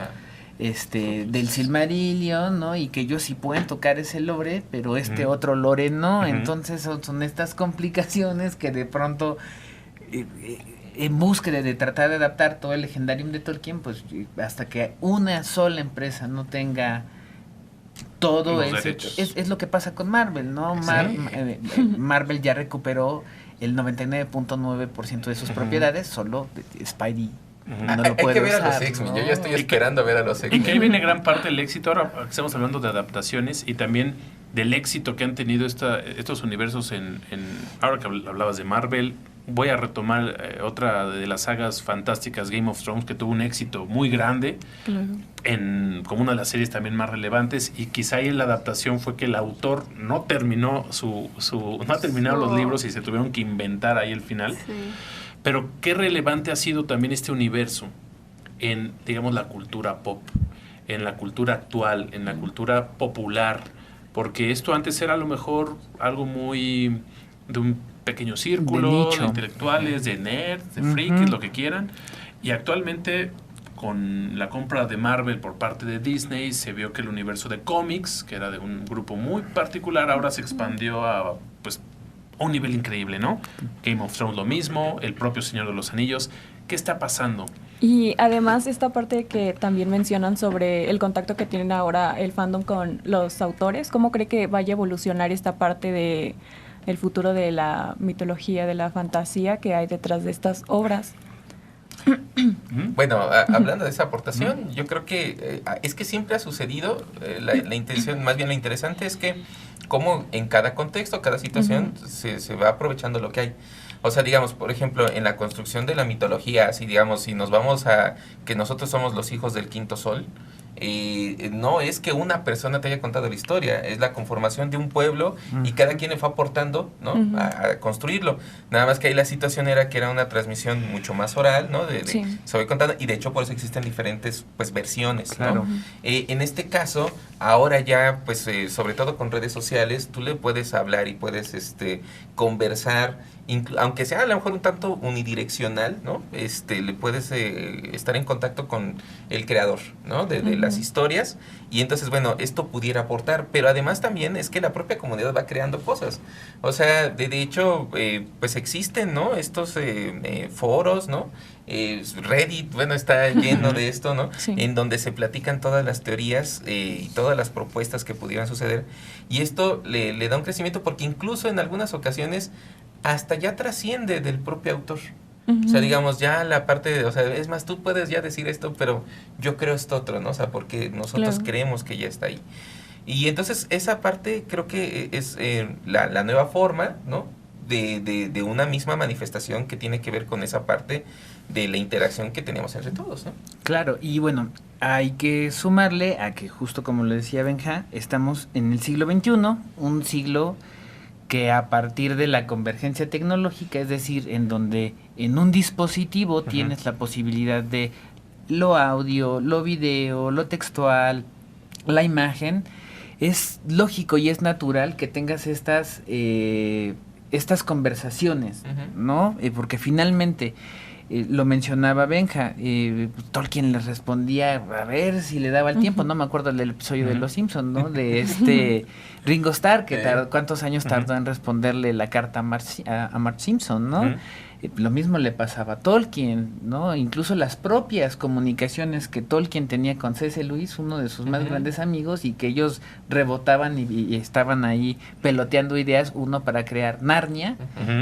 del Silmarillion, ¿no? Y que ellos sí pueden tocar ese lore, pero otro lore no. Entonces son estas complicaciones que de pronto, en búsqueda de tratar de adaptar todo el legendarium de Tolkien, pues hasta que una sola empresa no tenga todo es lo que pasa con Marvel, ¿no? Marvel ya recuperó el 99.9% de sus propiedades, solo Spidey no lo puede hay que ver usar, a los X-Men, ¿no? yo ya estoy esperando a ver a los X-Men. Y que ahí viene gran parte del éxito, ahora que estamos hablando de adaptaciones y también del éxito que han tenido estos universos ahora que hablabas de Marvel, voy a retomar otra de las sagas fantásticas, Game of Thrones, que tuvo un éxito muy grande, como una de las series también más relevantes, y quizá ahí la adaptación fue que el autor no terminó no ha terminado los libros y se tuvieron que inventar ahí el final. Sí. Pero qué relevante ha sido también este universo en, digamos, la cultura pop, en la cultura actual, en la cultura popular, porque esto antes era a lo mejor algo muy de un pequeño círculo, de intelectuales, de nerds, de frikis, lo que quieran, y actualmente con la compra de Marvel por parte de Disney, se vio que el universo de cómics, que era de un grupo muy particular, ahora se expandió a pues un nivel increíble, ¿no? Game of Thrones lo mismo, el propio Señor de los Anillos. ¿Qué está pasando? Y además esta parte que también mencionan sobre el contacto que tienen ahora el fandom con los autores, ¿cómo cree que vaya a evolucionar esta parte de el futuro de la mitología, de la fantasía que hay detrás de estas obras? Bueno, hablando de esa aportación, yo creo que es que siempre ha sucedido, la intención, más bien lo interesante es que como en cada contexto, cada situación, se va aprovechando lo que hay. O sea, digamos, por ejemplo, en la construcción de la mitología, así digamos, si nos vamos a que nosotros somos los hijos del quinto sol, no es que una persona te haya contado la historia, es la conformación de un pueblo y cada quien le fue aportando, ¿no? A construirlo. Nada más que ahí la situación era que era una transmisión mucho más oral, ¿no? Se fue contando y de hecho por eso existen diferentes pues versiones, claro, ¿no? En este caso, ahora ya pues sobre todo con redes sociales, tú le puedes hablar y puedes conversar, aunque sea a lo mejor un tanto unidireccional, ¿no? Le puedes estar en contacto con el creador, ¿no? De las historias, y entonces, bueno, esto pudiera aportar, pero además también es que la propia comunidad va creando cosas. O sea, de hecho, pues existen, ¿no? Estos foros, ¿no? Reddit, bueno, está lleno de esto, ¿no? Sí. En donde se platican todas las teorías y todas las propuestas que pudieran suceder, y esto le da un crecimiento porque incluso en algunas ocasiones hasta ya trasciende del propio autor. O sea, digamos, ya la parte de, o sea, es más, tú puedes ya decir esto, pero yo creo esto otro, ¿no? O sea, porque nosotros creemos que ya está ahí. Y entonces esa parte creo que es la nueva forma, ¿no? De una misma manifestación que tiene que ver con esa parte de la interacción que tenemos entre todos, ¿no? Claro, y bueno, hay que sumarle a que justo como lo decía Benja, estamos en el siglo XXI, un siglo que a partir de la convergencia tecnológica, es decir, en donde en un dispositivo tienes la posibilidad de lo audio, lo video, lo textual, la imagen, es lógico y es natural que tengas estas conversaciones, ¿no? Porque finalmente, lo mencionaba Benja, Tolkien le respondía a ver si le daba el tiempo, no me acuerdo del episodio de Los Simpsons, ¿no? De Ringo Starr, que cuántos años tardó en responderle la carta a Marge Simpson, ¿no? Lo mismo le pasaba a Tolkien, ¿no? Incluso las propias comunicaciones que Tolkien tenía con C.S. Lewis, uno de sus más grandes amigos, y que ellos rebotaban y estaban ahí peloteando ideas, uno para crear Narnia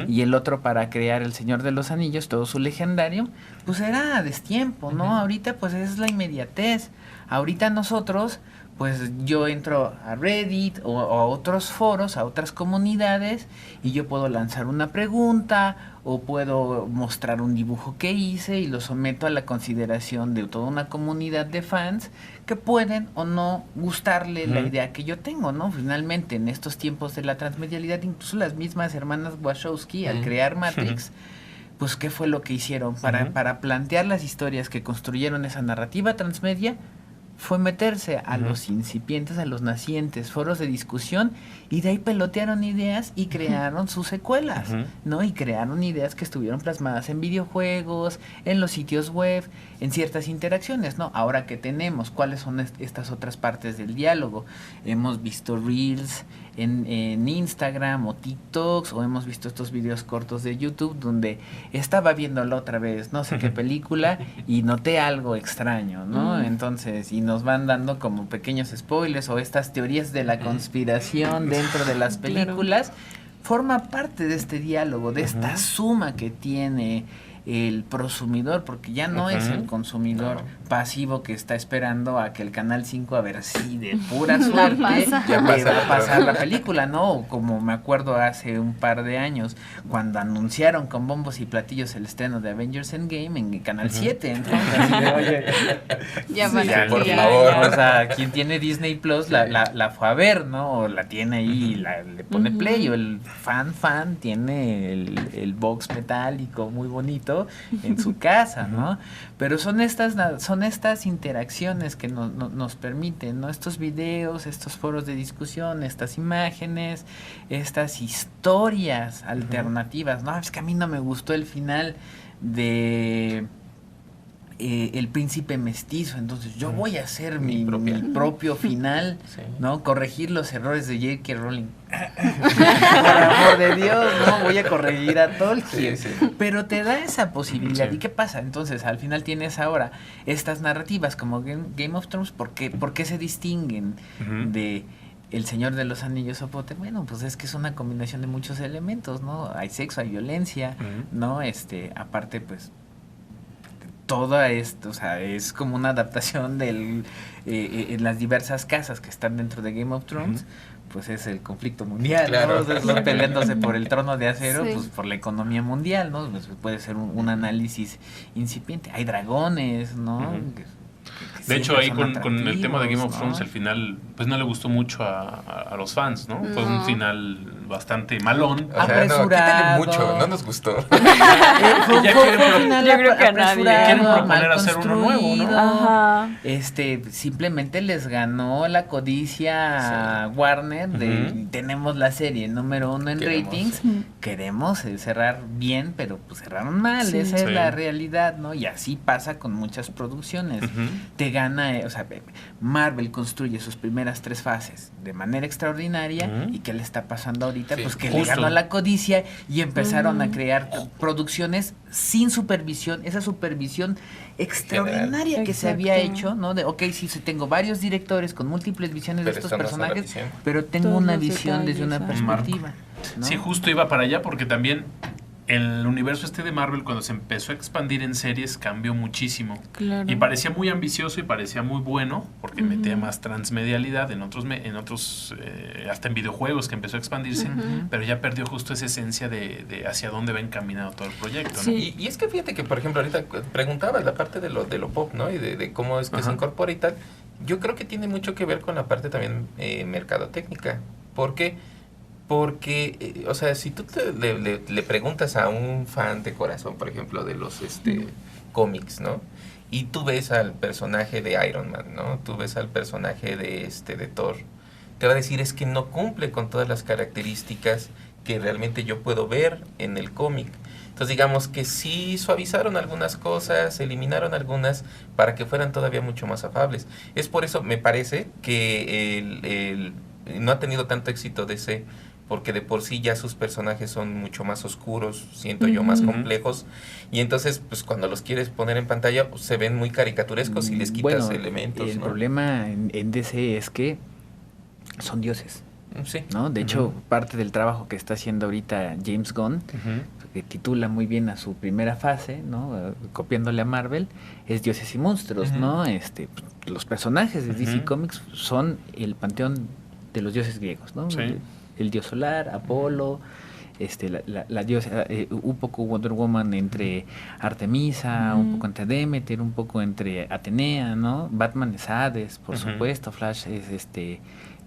y el otro para crear El Señor de los Anillos, todo su legendario, pues era a destiempo, ¿no? Ahorita pues es la inmediatez. Ahorita nosotros, pues yo entro a Reddit o a otros foros, a otras comunidades, y yo puedo lanzar una pregunta o puedo mostrar un dibujo que hice y lo someto a la consideración de toda una comunidad de fans que pueden o no gustarle la idea que yo tengo, ¿no? Finalmente, en estos tiempos de la transmedialidad, incluso las mismas hermanas Wachowski, al crear Matrix, pues ¿qué fue lo que hicieron? Para plantear las historias que construyeron esa narrativa transmedia, fue meterse a los incipientes, a los nacientes foros de discusión, y de ahí pelotearon ideas y crearon sus secuelas, ¿no? Y crearon ideas que estuvieron plasmadas en videojuegos, en los sitios web, en ciertas interacciones, ¿no? Ahora que tenemos, ¿cuáles son estas otras partes del diálogo? Hemos visto Reels en Instagram o TikToks, o hemos visto estos videos cortos de YouTube donde estaba viéndolo otra vez, no sé qué película, y noté algo extraño, ¿no? Entonces, y nos van dando como pequeños spoilers o estas teorías de la conspiración dentro de las películas. Forma parte de este diálogo, de esta suma que tiene el prosumidor, porque ya no es el consumidor pasivo que está esperando a que el Canal 5, a ver si de pura suerte le va a pasar la película, ¿no? Como me acuerdo hace un par de años, cuando anunciaron con bombos y platillos el estreno de Avengers Endgame en Canal 7, entonces, oye, ya por favor. o sea, quien tiene Disney Plus la fue a ver, ¿no? O la tiene ahí y le pone play, o el fan tiene el box metálico muy bonito en su casa, ¿no? Pero son estas interacciones que nos permiten, ¿no? Estos videos, estos foros de discusión, estas imágenes, estas historias alternativas, ¿no? Es que a mí no me gustó el final de el príncipe mestizo, entonces yo voy a hacer mi propia. propio final, Sí. ¿no? Corregir los errores de J.K. Rowling. Por amor de Dios, no voy a corregir a Tolkien. Sí, sí. Pero te da esa posibilidad. Sí. ¿Y qué pasa? Entonces, al final tienes ahora estas narrativas como Game of Thrones, ¿por qué se distinguen Ujú. de El Señor de los Anillos o Potter? Bueno, pues es que es una combinación de muchos elementos, ¿no? Hay sexo, hay violencia, Ujú. ¿no? Aparte, pues, todo esto, o sea, es como una adaptación en las diversas casas que están dentro de Game of Thrones, pues es el conflicto mundial, Claro. ¿no? O sea, están peleándose por el trono de acero, Sí. pues por la economía mundial, ¿no? Pues puede ser un análisis incipiente. Hay dragones, ¿no? Ujú. Que De hecho, siempre ahí son con el tema de Game of atractivos, Thrones, ¿no? al final, pues no le gustó mucho a los fans, ¿no? Fue un No. final bastante malón. O sea, no, Apresurado. quítale mucho, no nos gustó. Ya quieren un final yo creo que a nadie. apresurado, Quieren proponer mal hacer uno nuevo, ¿no? construido. Ajá. Simplemente les ganó la codicia a Warner de Ujú. tenemos la serie número 1 en Queremos. ratings, queremos cerrar bien, pero pues cerraron mal, Sí. esa Sí. es la realidad, ¿no? Y así pasa con muchas producciones. Ujú. Te gana, Marvel construye sus primeras 3 fases de manera extraordinaria. Ujú. ¿Y qué le está pasando ahorita? Sí, Pues que justo. le ganó la codicia y empezaron a Ujú. crear producciones sin supervisión, esa supervisión extraordinaria que se había Exacto. hecho, ¿no? De, ok, sí, tengo varios directores con múltiples visiones de Pero estos esta no es la personajes, visión. pero tengo Todos una los visión desde una detalles, perspectiva. ¿no? Sí, justo iba para allá porque también el universo de Marvel cuando se empezó a expandir en series cambió muchísimo. Claro. Y parecía muy ambicioso y parecía muy bueno porque Ujú. metía más transmedialidad en otros, hasta en videojuegos que empezó a expandirse, Ujú. pero ya perdió justo esa esencia de hacia dónde va encaminado todo el proyecto, ¿no? Sí. Y es que fíjate que, por ejemplo, ahorita preguntabas la parte de lo pop, ¿no? Y de cómo es que se Ajá. incorpora y tal. Yo creo que tiene mucho que ver con la parte también mercadotécnica. ¿Por qué? Porque, o sea, si tú le preguntas a un fan de corazón, por ejemplo, de los cómics, ¿no? Y tú ves al personaje de Iron Man, ¿no? Tú ves al personaje de Thor. Te va a decir, es que no cumple con todas las características que realmente yo puedo ver en el cómic. Entonces digamos que sí suavizaron algunas cosas, eliminaron algunas para que fueran todavía mucho más afables. Es por eso, me parece, que no ha tenido tanto éxito DC, porque de por sí ya sus personajes son mucho más oscuros, siento yo, más Ujú. complejos, y entonces pues cuando los quieres poner en pantalla pues, se ven muy caricaturescos y les quitas Bueno, elementos, el ¿no? problema en DC es que son dioses, Sí. ¿no? De hecho, Ujú. parte del trabajo que está haciendo ahorita James Gunn, Ujú. que titula muy bien a su primera fase, ¿no? Copiándole a Marvel, es Dioses y Monstruos, Ujú. ¿no? Los personajes de DC Ujú. Comics son el panteón de los dioses griegos, ¿no? Sí. El dios solar, Apolo, la diosa, un poco Wonder Woman entre Artemisa, un Ujú. poco entre Demeter, un poco entre Atenea, ¿no? Batman es Hades, por Ujú. supuesto, Flash es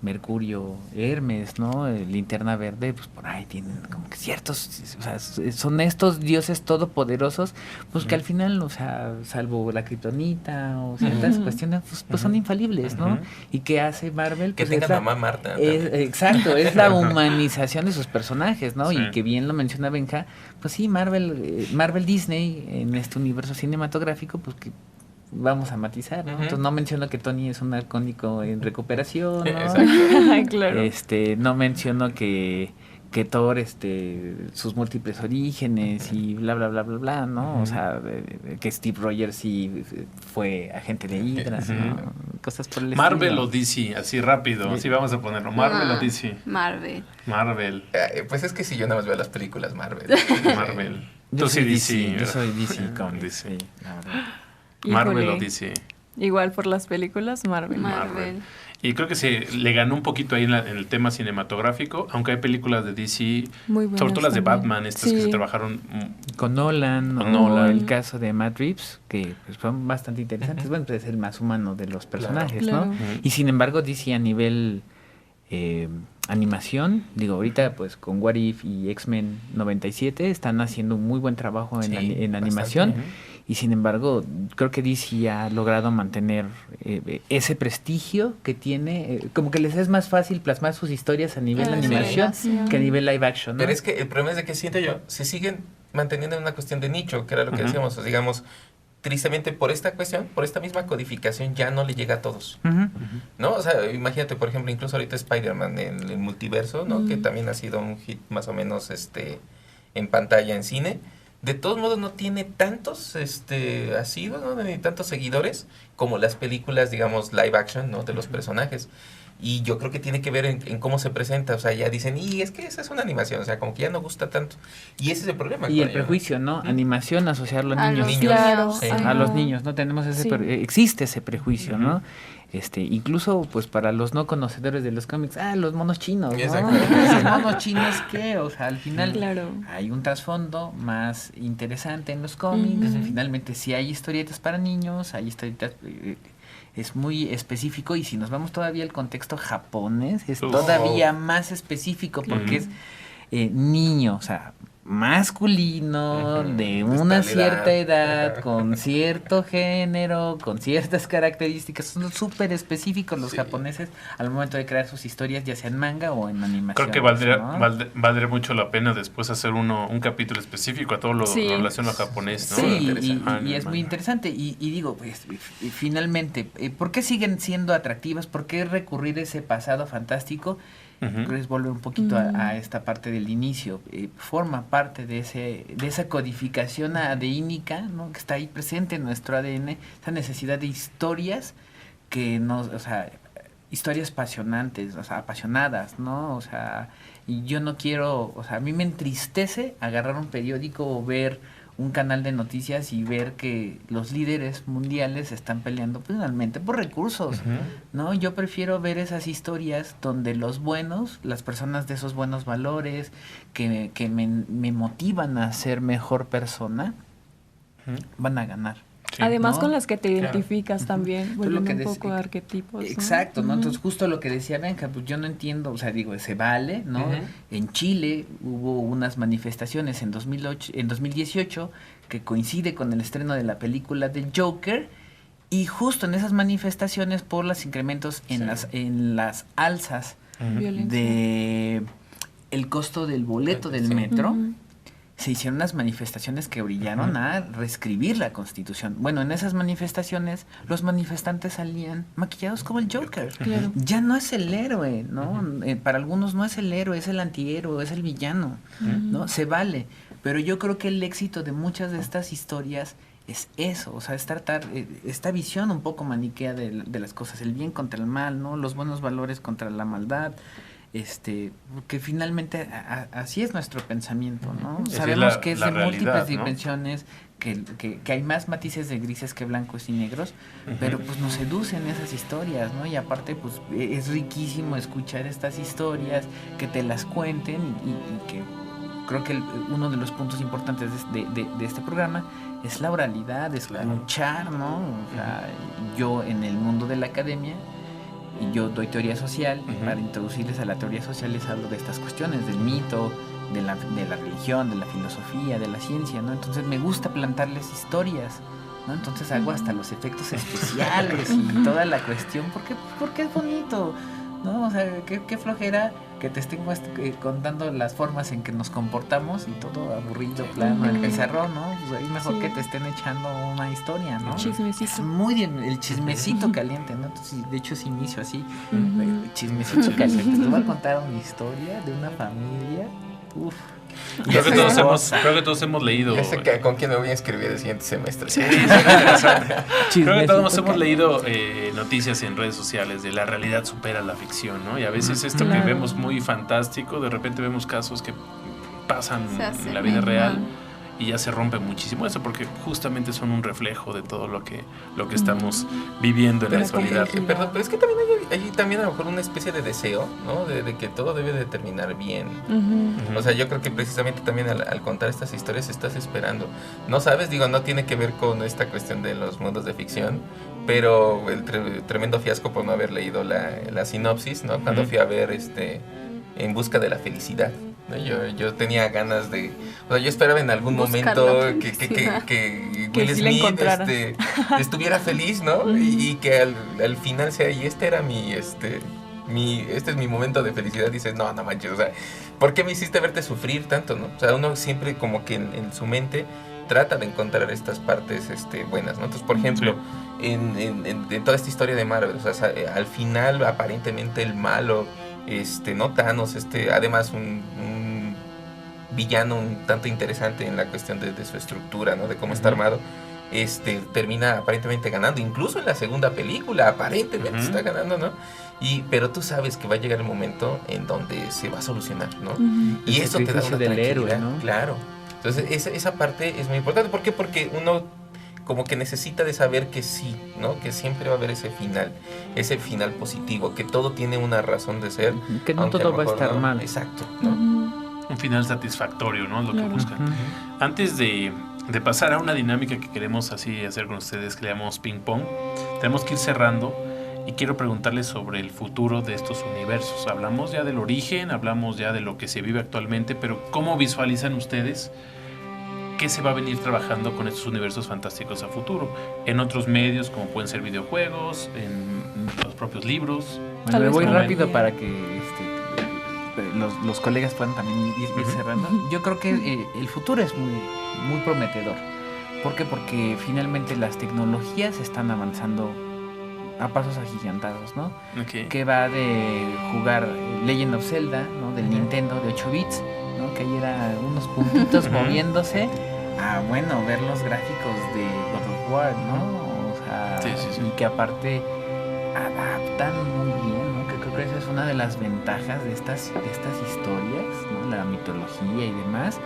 Mercurio, Hermes, ¿no? Linterna Verde, pues por ahí tienen como que ciertos, o sea, son estos dioses todopoderosos, pues que al final, o sea, salvo la kriptonita o ciertas Ujú. cuestiones, pues son infalibles, ¿no? Ujú. ¿Y qué hace Marvel? Que Pues tenga es la- mamá Marta. es- también. exacto, es la humanización de sus personajes, ¿no? Sí. Y que bien lo menciona Benja, pues sí, Marvel Disney en este universo cinematográfico, pues que vamos a matizar, ¿no? Ujú. Entonces no menciono que Tony es un halcónico en recuperación, ¿no? Exacto. Claro. No menciono que Thor, sus múltiples orígenes y bla, bla, bla, bla, bla, ¿no? Ujú. O sea, que Steve Rogers sí fue agente de Hydra, Ujú. ¿no? Cosas por el Marvel estilo. o DC, así rápido, así vamos a ponerlo. Marvel o DC. Marvel. Marvel, Pues es que si yo nada más veo las películas Marvel. Marvel. Yo Tú soy sí DC, DC. yo ¿verdad? soy DC Sí, Comics, DC. sí, la verdad. Marvel o Híjole. DC. Igual por las películas, Marvel. Marvel. Y creo que se le ganó un poquito ahí en el tema cinematográfico, aunque hay películas de DC, Muy buenas sobre todo las de también. Batman, estas que Sí. se trabajaron. Con Nolan, Con o Nolan. el caso de Matt Reeves, que pues, fueron bastante interesantes. Bueno, pues es el más humano de los personajes, Claro. ¿no? Y sin embargo, DC a nivel animación, digo, ahorita pues con What If y X-Men 97 están haciendo un muy buen trabajo en, Sí, en bastante. animación. Ujú. Y sin embargo, creo que DC ha logrado mantener ese prestigio que tiene, como que les es más fácil plasmar sus historias a nivel Ah, animación sí. que a nivel live action, ¿no? Pero es que el problema es de que siento yo, se siguen manteniendo en una cuestión de nicho, que era lo que Ujú. decíamos, o digamos, tristemente por esta cuestión, por esta misma codificación, ya no le llega a todos, Ujú. ¿no? O sea, imagínate, por ejemplo, incluso ahorita Spider-Man en el multiverso, ¿no? Que también ha sido un hit más o menos en pantalla, en cine. De todos modos no tiene tantos asiduos, ¿no? Ni tantos seguidores como las películas, digamos, live action, ¿no? De los personajes. Y yo creo que tiene que ver en cómo se presenta. O sea, ya dicen, y es que esa es una animación. O sea, como que ya no gusta tanto. Y ese es el problema. Y con el ello, prejuicio, ¿no? Animación, asociarlo a A niños. los Niños. Claro, Sí. ajá. A los niños, ¿no? Tenemos ese Sí. existe ese prejuicio, ¿no? Incluso pues para los no conocedores de los cómics, los monos chinos, ¿no? Exacto. ¿Los monos chinos qué? O sea, al final Claro. hay un trasfondo más interesante en los cómics. Ujú. Finalmente sí hay historietas para niños, hay historietas es muy específico, y si nos vamos todavía al contexto japonés es todavía más específico porque es niño, o sea, masculino, Ujú, de de una tal cierta edad. edad, con cierto género, con ciertas características. Son súper específicos los Sí. japoneses al momento de crear sus historias, ya sea en manga o en animación. Creo que valdría mucho la pena después hacer un capítulo específico a todo lo Sí. en relación a japonés, ¿no? Sí, Interesante. y es muy interesante. Y digo, pues, finalmente, ¿por qué siguen siendo atractivas? ¿Por qué recurrir a ese pasado fantástico? Ujú. Es volver un poquito a esta parte del inicio. Forma parte de esa codificación adeínica, ¿no? Que está ahí presente en nuestro ADN, esa necesidad de historias que nos, o sea, historias apasionantes, o sea, apasionadas, ¿no? O sea, y yo no quiero, o sea, a mí me entristece agarrar un periódico o ver un canal de noticias y ver que los líderes mundiales están peleando finalmente por recursos, ¿no? Yo prefiero ver esas historias donde los buenos, las personas de esos buenos valores que me motivan a ser mejor persona, van a ganar. Sí. Además, ¿no? con las que te Claro. identificas también, Pues lo volviendo que un decía- poco a arquetipos, ¿no? Exacto, ¿no? Ujú. Entonces justo lo que decía Benja, pues yo no entiendo, o sea, digo, se vale, ¿no? Ujú. En Chile hubo unas manifestaciones en 2018 que coincide con el estreno de la película del Joker, y justo en esas manifestaciones por los incrementos en las alzas Violencia. de el costo del boleto del Sí. metro, Ujú. se hicieron unas manifestaciones que brillaron a reescribir la Constitución. Bueno, en esas manifestaciones los manifestantes salían maquillados como el Joker. Claro. Ya no es el héroe, ¿no? Para algunos no es el héroe, es el antihéroe, es el villano, ¿no? Se vale. Pero yo creo que el éxito de muchas de estas historias es eso, o sea, es tratar esta visión un poco maniquea de las cosas, el bien contra el mal, ¿no? Los buenos valores contra la maldad. Que finalmente así es nuestro pensamiento, ¿no? Esa es Sabemos la- que es la de múltiples realidad, ¿no? dimensiones, que hay más matices de grises que blancos y negros, pero pues nos seducen esas historias, ¿no? Y aparte pues es riquísimo escuchar estas historias, que te las cuenten, y que creo que uno de los puntos importantes de este programa es la oralidad, escuchar, ¿no? O sea, yo en el mundo de la academia, y yo doy teoría social, y para introducirles a la teoría social les hablo de estas cuestiones, del mito, de la religión, de la filosofía, de la ciencia, ¿no? Entonces me gusta plantarles historias, ¿no? Entonces hago hasta los efectos especiales y toda la cuestión, porque es bonito, ¿no? O sea, qué flojera que te estén contando las formas en que nos comportamos y todo aburrido, plano, el pizarrón, ¿no? Pues ahí mejor Sí. que te estén echando una historia, ¿no? Chismecito. Es muy bien, el chismecito caliente, ¿no? Entonces, de hecho, es inicio así. Ujú. Chismecito caliente. Te voy a contar una historia de una familia. Uf. Creo que todos hemos leído. Ya sé con quién me voy a inscribir el siguiente semestre. Sí, es interesante. Creo que Chismecito todos hemos caliente. leído noticias en redes sociales de la realidad supera la ficción, ¿no? Y a veces esto que Claro. vemos muy fantástico, de repente vemos casos que pasan Se hace. en la vida real. Ajá. Y ya se rompe muchísimo eso porque justamente son un reflejo de todo lo que estamos viviendo en la Pero es que, actualidad. perdón, pero es que también hay también a lo mejor una especie de deseo, ¿no? De que todo debe de terminar bien. Ujú. O sea, yo creo que precisamente también al contar estas historias estás esperando. No sabes, digo, no tiene que ver con esta cuestión de los mundos de ficción, pero el tremendo fiasco por no haber leído la sinopsis, ¿no? Cuando fui a ver En busca de la felicidad, ¿no? Yo tenía ganas de... O sea, yo esperaba en algún Buscar la momento que felicidad. Will Que sí la Smith encontrara. estuviera feliz, ¿no? Y que al final sea, y este era este es mi momento de felicidad. Dices, no manches, o sea, ¿por qué me hiciste verte sufrir tanto, no? O sea, uno siempre como que en su mente trata de encontrar estas partes buenas, ¿no? Entonces, por ejemplo, en toda esta historia de Marvel, o sea, al final aparentemente el malo, no Thanos, además un villano un tanto interesante en la cuestión de su estructura, ¿no? De cómo está armado, termina aparentemente ganando, incluso en la segunda película aparentemente está ganando, ¿no? Pero tú sabes que va a llegar el momento en donde se va a solucionar, ¿no? Y eso te da una del tranquilidad, héroe, ¿no? Claro. Entonces esa parte es muy importante. ¿Por qué? Porque uno como que necesita de saber que sí, ¿no? Que siempre va a haber ese final positivo, que todo tiene una razón de ser. Que no todo va a estar mal. Exacto, ¿no? Un final satisfactorio, ¿no? Lo que buscan. Antes de pasar a una dinámica que queremos así hacer con ustedes, que le llamamos ping pong, tenemos que ir cerrando y quiero preguntarles sobre el futuro de estos universos. Hablamos ya del origen, hablamos ya de lo que se vive actualmente, pero ¿cómo visualizan ustedes qué se va a venir trabajando con estos universos fantásticos a futuro? En otros medios, como pueden ser videojuegos, en los propios libros. Bueno, me voy rápido para que los colegas puedan también ir cerrando. Yo creo que el futuro es muy prometedor. ¿Por qué? Porque finalmente las tecnologías están avanzando a pasos agigantados, ¿no? Okay. Que va de jugar Legend of Zelda, ¿no? Del Nintendo de 8 bits, ¿no? Que ahí era unos puntitos moviéndose, a bueno, ver los gráficos de God of War, ¿no? O sea, sí. y que aparte adaptan muy bien, ¿no? Que creo que esa es una de las ventajas de estas historias, ¿no? La mitología y demás,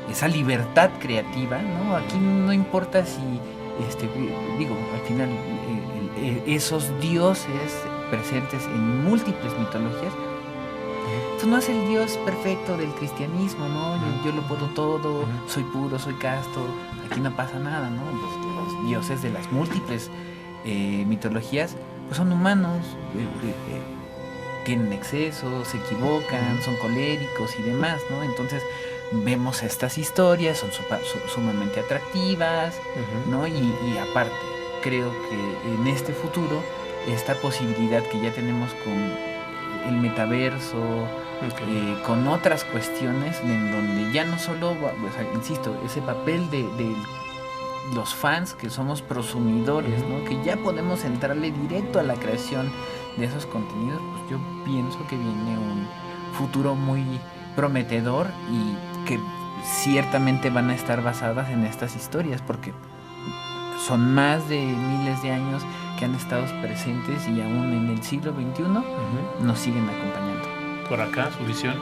esa libertad creativa, ¿no? Aquí no importa si, al final esos dioses presentes en múltiples mitologías, esto no es el dios perfecto del cristianismo, ¿no? Yo lo puedo todo, soy puro, soy casto, aquí no pasa nada, ¿no? Los dioses de las múltiples mitologías pues son humanos, tienen excesos, se equivocan, son coléricos y demás, ¿no? Entonces vemos estas historias, son sumamente atractivas, ¿no? Y aparte, creo que en este futuro, esta posibilidad que ya tenemos con el metaverso, con otras cuestiones en donde ya no solo, o sea, insisto, ese papel de los fans que somos prosumidores, ¿no? Que ya podemos entrarle directo a la creación de esos contenidos, pues yo pienso que viene un futuro muy prometedor y que ciertamente van a estar basadas en estas historias porque son más de miles de años que han estado presentes y aún en el siglo XXI nos siguen acompañando. Por acá, su visión.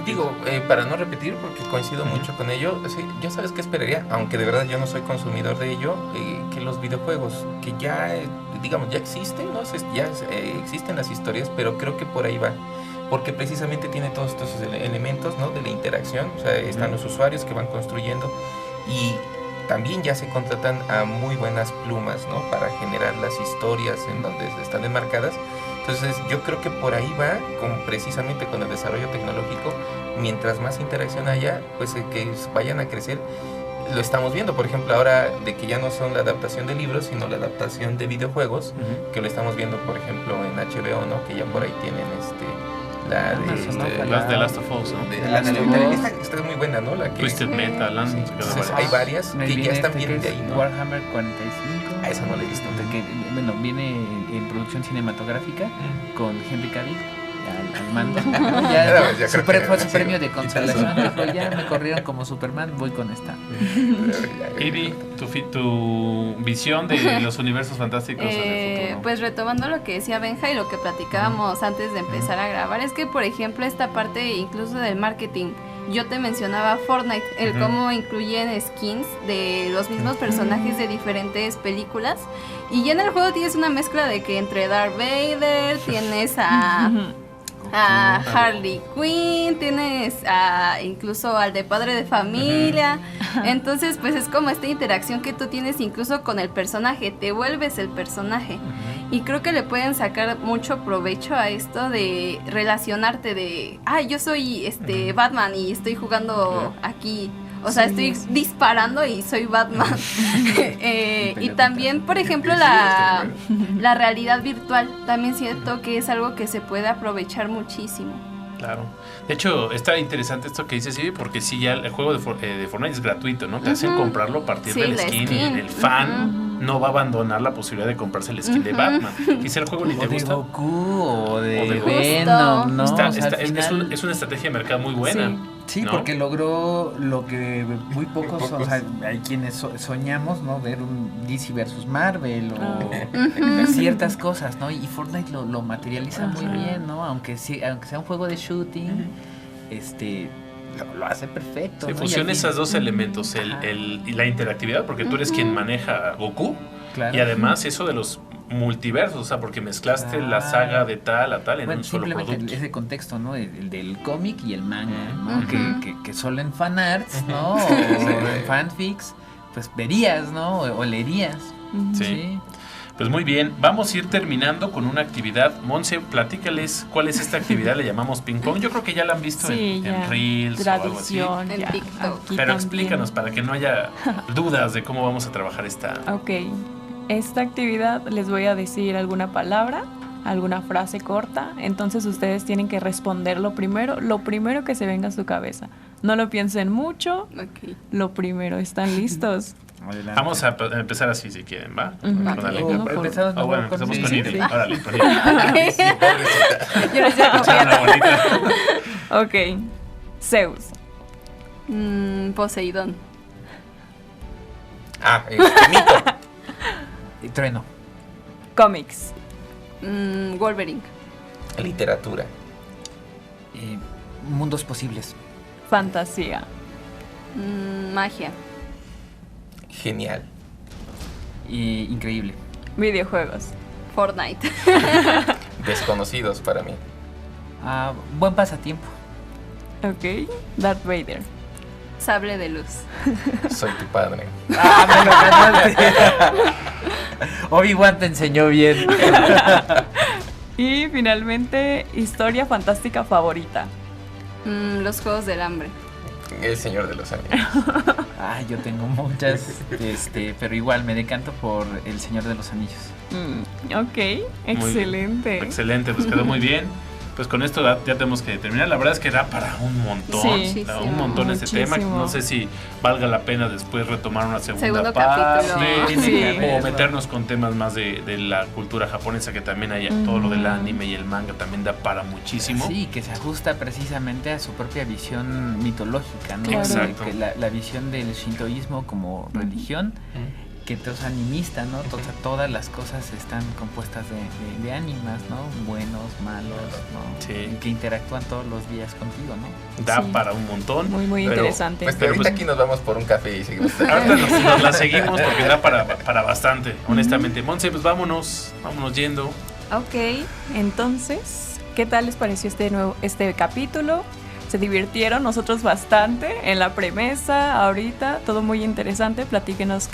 Digo, para no repetir, porque coincido mucho con ello, sí, yo sabes qué esperaría, aunque de verdad yo no soy consumidor de ello, que los videojuegos, que ya, digamos, ya existen, ¿no? Existen las historias, pero creo que por ahí va, porque precisamente tiene todos estos elementos, ¿no? De la interacción, o sea, están los usuarios que van construyendo y también ya se contratan a muy buenas plumas, ¿no? Para generar las historias en donde están enmarcadas. Entonces yo creo que por ahí va, precisamente con el desarrollo tecnológico, mientras más interacción haya, pues que vayan a crecer. Lo estamos viendo, por ejemplo, ahora de que ya no son la adaptación de libros, sino la adaptación de videojuegos, que lo estamos viendo, por ejemplo, en HBO, ¿no? Que ya por ahí tienen las de Last of Us, ¿no? Esta es muy buena, ¿no? La que Twisted Metal, entonces, hay varias que ya están bien de ahí, ¿no? Warhammer 45. A esa no le he visto. Que, bueno, viene en producción cinematográfica con Henry Cavill al mando. Ya fue su premio de consolación. Dijo, ya me corrieron como Superman, voy con esta. Ivy, tu visión de los universos fantásticos en el futuro. Pues retomando lo que decía Benja y lo que platicábamos antes de empezar a grabar, es que por ejemplo esta parte incluso del marketing, yo te mencionaba Fortnite, el cómo incluyen skins de los mismos personajes de diferentes películas, y ya en el juego tienes una mezcla de que entre Darth Vader tienes a Harley Quinn, tienes incluso al de Padre de Familia. Entonces pues es como esta interacción que tú tienes incluso con el personaje, te vuelves el personaje. Y creo que le pueden sacar mucho provecho a esto de relacionarte de, yo soy Batman y estoy jugando aquí, o sea, estoy disparando y soy Batman. Y también, por ejemplo, la realidad virtual, también siento que es algo que se puede aprovechar muchísimo. Claro. De hecho, está interesante esto que dices, sí, porque sí, ya el juego de Fortnite es gratuito, ¿no? Te hacen comprarlo a partir Sí, del la skin. skin. El fan no va a abandonar la posibilidad de comprarse el skin de Batman. Quizá el juego ni te O de gusta. Goku o de O de Venom, ¿no? Está- O sea, al es final- una estrategia de mercado muy buena. Sí, ¿no? porque logró lo que muy pocos, o sea, hay quienes soñamos, ¿no? Ver un DC versus Marvel o ciertas cosas, ¿no? Y Fortnite lo materializa muy Ajá. bien, ¿no? Aunque sea un juego de shooting, lo hace perfecto. Se ¿no? fusiona Y al fin- esos dos elementos, Ajá. y la interactividad, porque tú eres quien maneja a Goku, Claro. y además eso de los multiversos, o sea, porque mezclaste la Claro. saga de tal a tal en Bueno, un solo simplemente producto. ese contexto, ¿no? El del cómic y el manga, ¿no? Ujú. Que solo en fanarts, ¿no? O en fanfics, pues verías, ¿no? O leerías. Sí. Pues muy bien, vamos a ir terminando con una actividad. Monse, platícales cuál es esta actividad, le llamamos ping pong. Yo creo que ya la han visto Sí, en ya. Reels o algo así. Tradición. En ya. TikTok. Aquí Pero también. explícanos para que no haya dudas de cómo vamos a trabajar esta. Ok, esta actividad les voy a decir alguna palabra, alguna frase corta, entonces ustedes tienen que responder lo primero que se venga a su cabeza. No lo piensen mucho, Ok. lo primero, ¿están listos? Adelante. Vamos a empezar así si quieren, ¿va? Ujú. Con Ok. Alenka. Uno por- Empezamos Ah, bueno, mejor empezamos con sí, Irene. sí. Órale, con Irene. Sí, pobrecita. Yo les decía como Echaron la bolita. Ok, Zeus, Poseidón. Mito. Y Trueno. cómics, Wolverine. Literatura. Mundos posibles. fantasía, Magia. Genial. Increíble. videojuegos, Fortnite. Desconocidos para mí. Buen pasatiempo. ok, Darth Vader, Sable de luz. Soy tu padre. Me lo ganaste. Obi-Wan te enseñó bien. y finalmente, historia fantástica favorita. Los Juegos del Hambre. El Señor de los Anillos. Yo tengo muchas, pero igual me decanto por El Señor de los Anillos. Ok, excelente. Excelente, pues quedó muy bien. Pues con esto ya tenemos que terminar. La verdad es que da para un montón. Sí. Da un montón este tema. Muchísimo. No sé si valga la pena después retomar una segunda Segundo parte. capítulo. Sí. O meternos con temas más de la cultura japonesa, que también hay todo lo del anime y el manga también da para muchísimo. Sí, que se ajusta precisamente a su propia visión mitológica, ¿no? Claro. Exacto. Que la visión del shintoísmo como religión, que es animista, ¿no? Todas las cosas están compuestas de ánimas, ¿no? Buenos, malos, ¿no? Sí. Y que interactúan todos los días contigo, ¿no? Da Sí. para un montón. Muy, muy pero interesante. Pues Pero, ahorita pues, aquí nos vamos por un café y seguimos. Ahorita nos la seguimos porque da para bastante, honestamente. Monse, pues vámonos yendo. Ok, entonces, ¿qué tal les pareció este capítulo? ¿Se divirtieron? Nosotros bastante en la premisa, ahorita, todo muy interesante. Platíquenos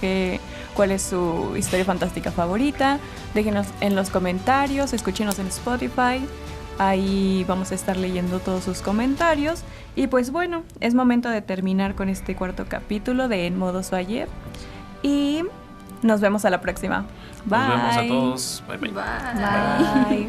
cuál es su historia fantástica favorita. Déjenos en los comentarios, escúchenos en Spotify. Ahí vamos a estar leyendo todos sus comentarios. Y pues bueno, es momento de terminar con este cuarto capítulo de En Modo Suayet. Y nos vemos a la próxima. Bye. Nos vemos a todos. Bye bye. Bye. Bye.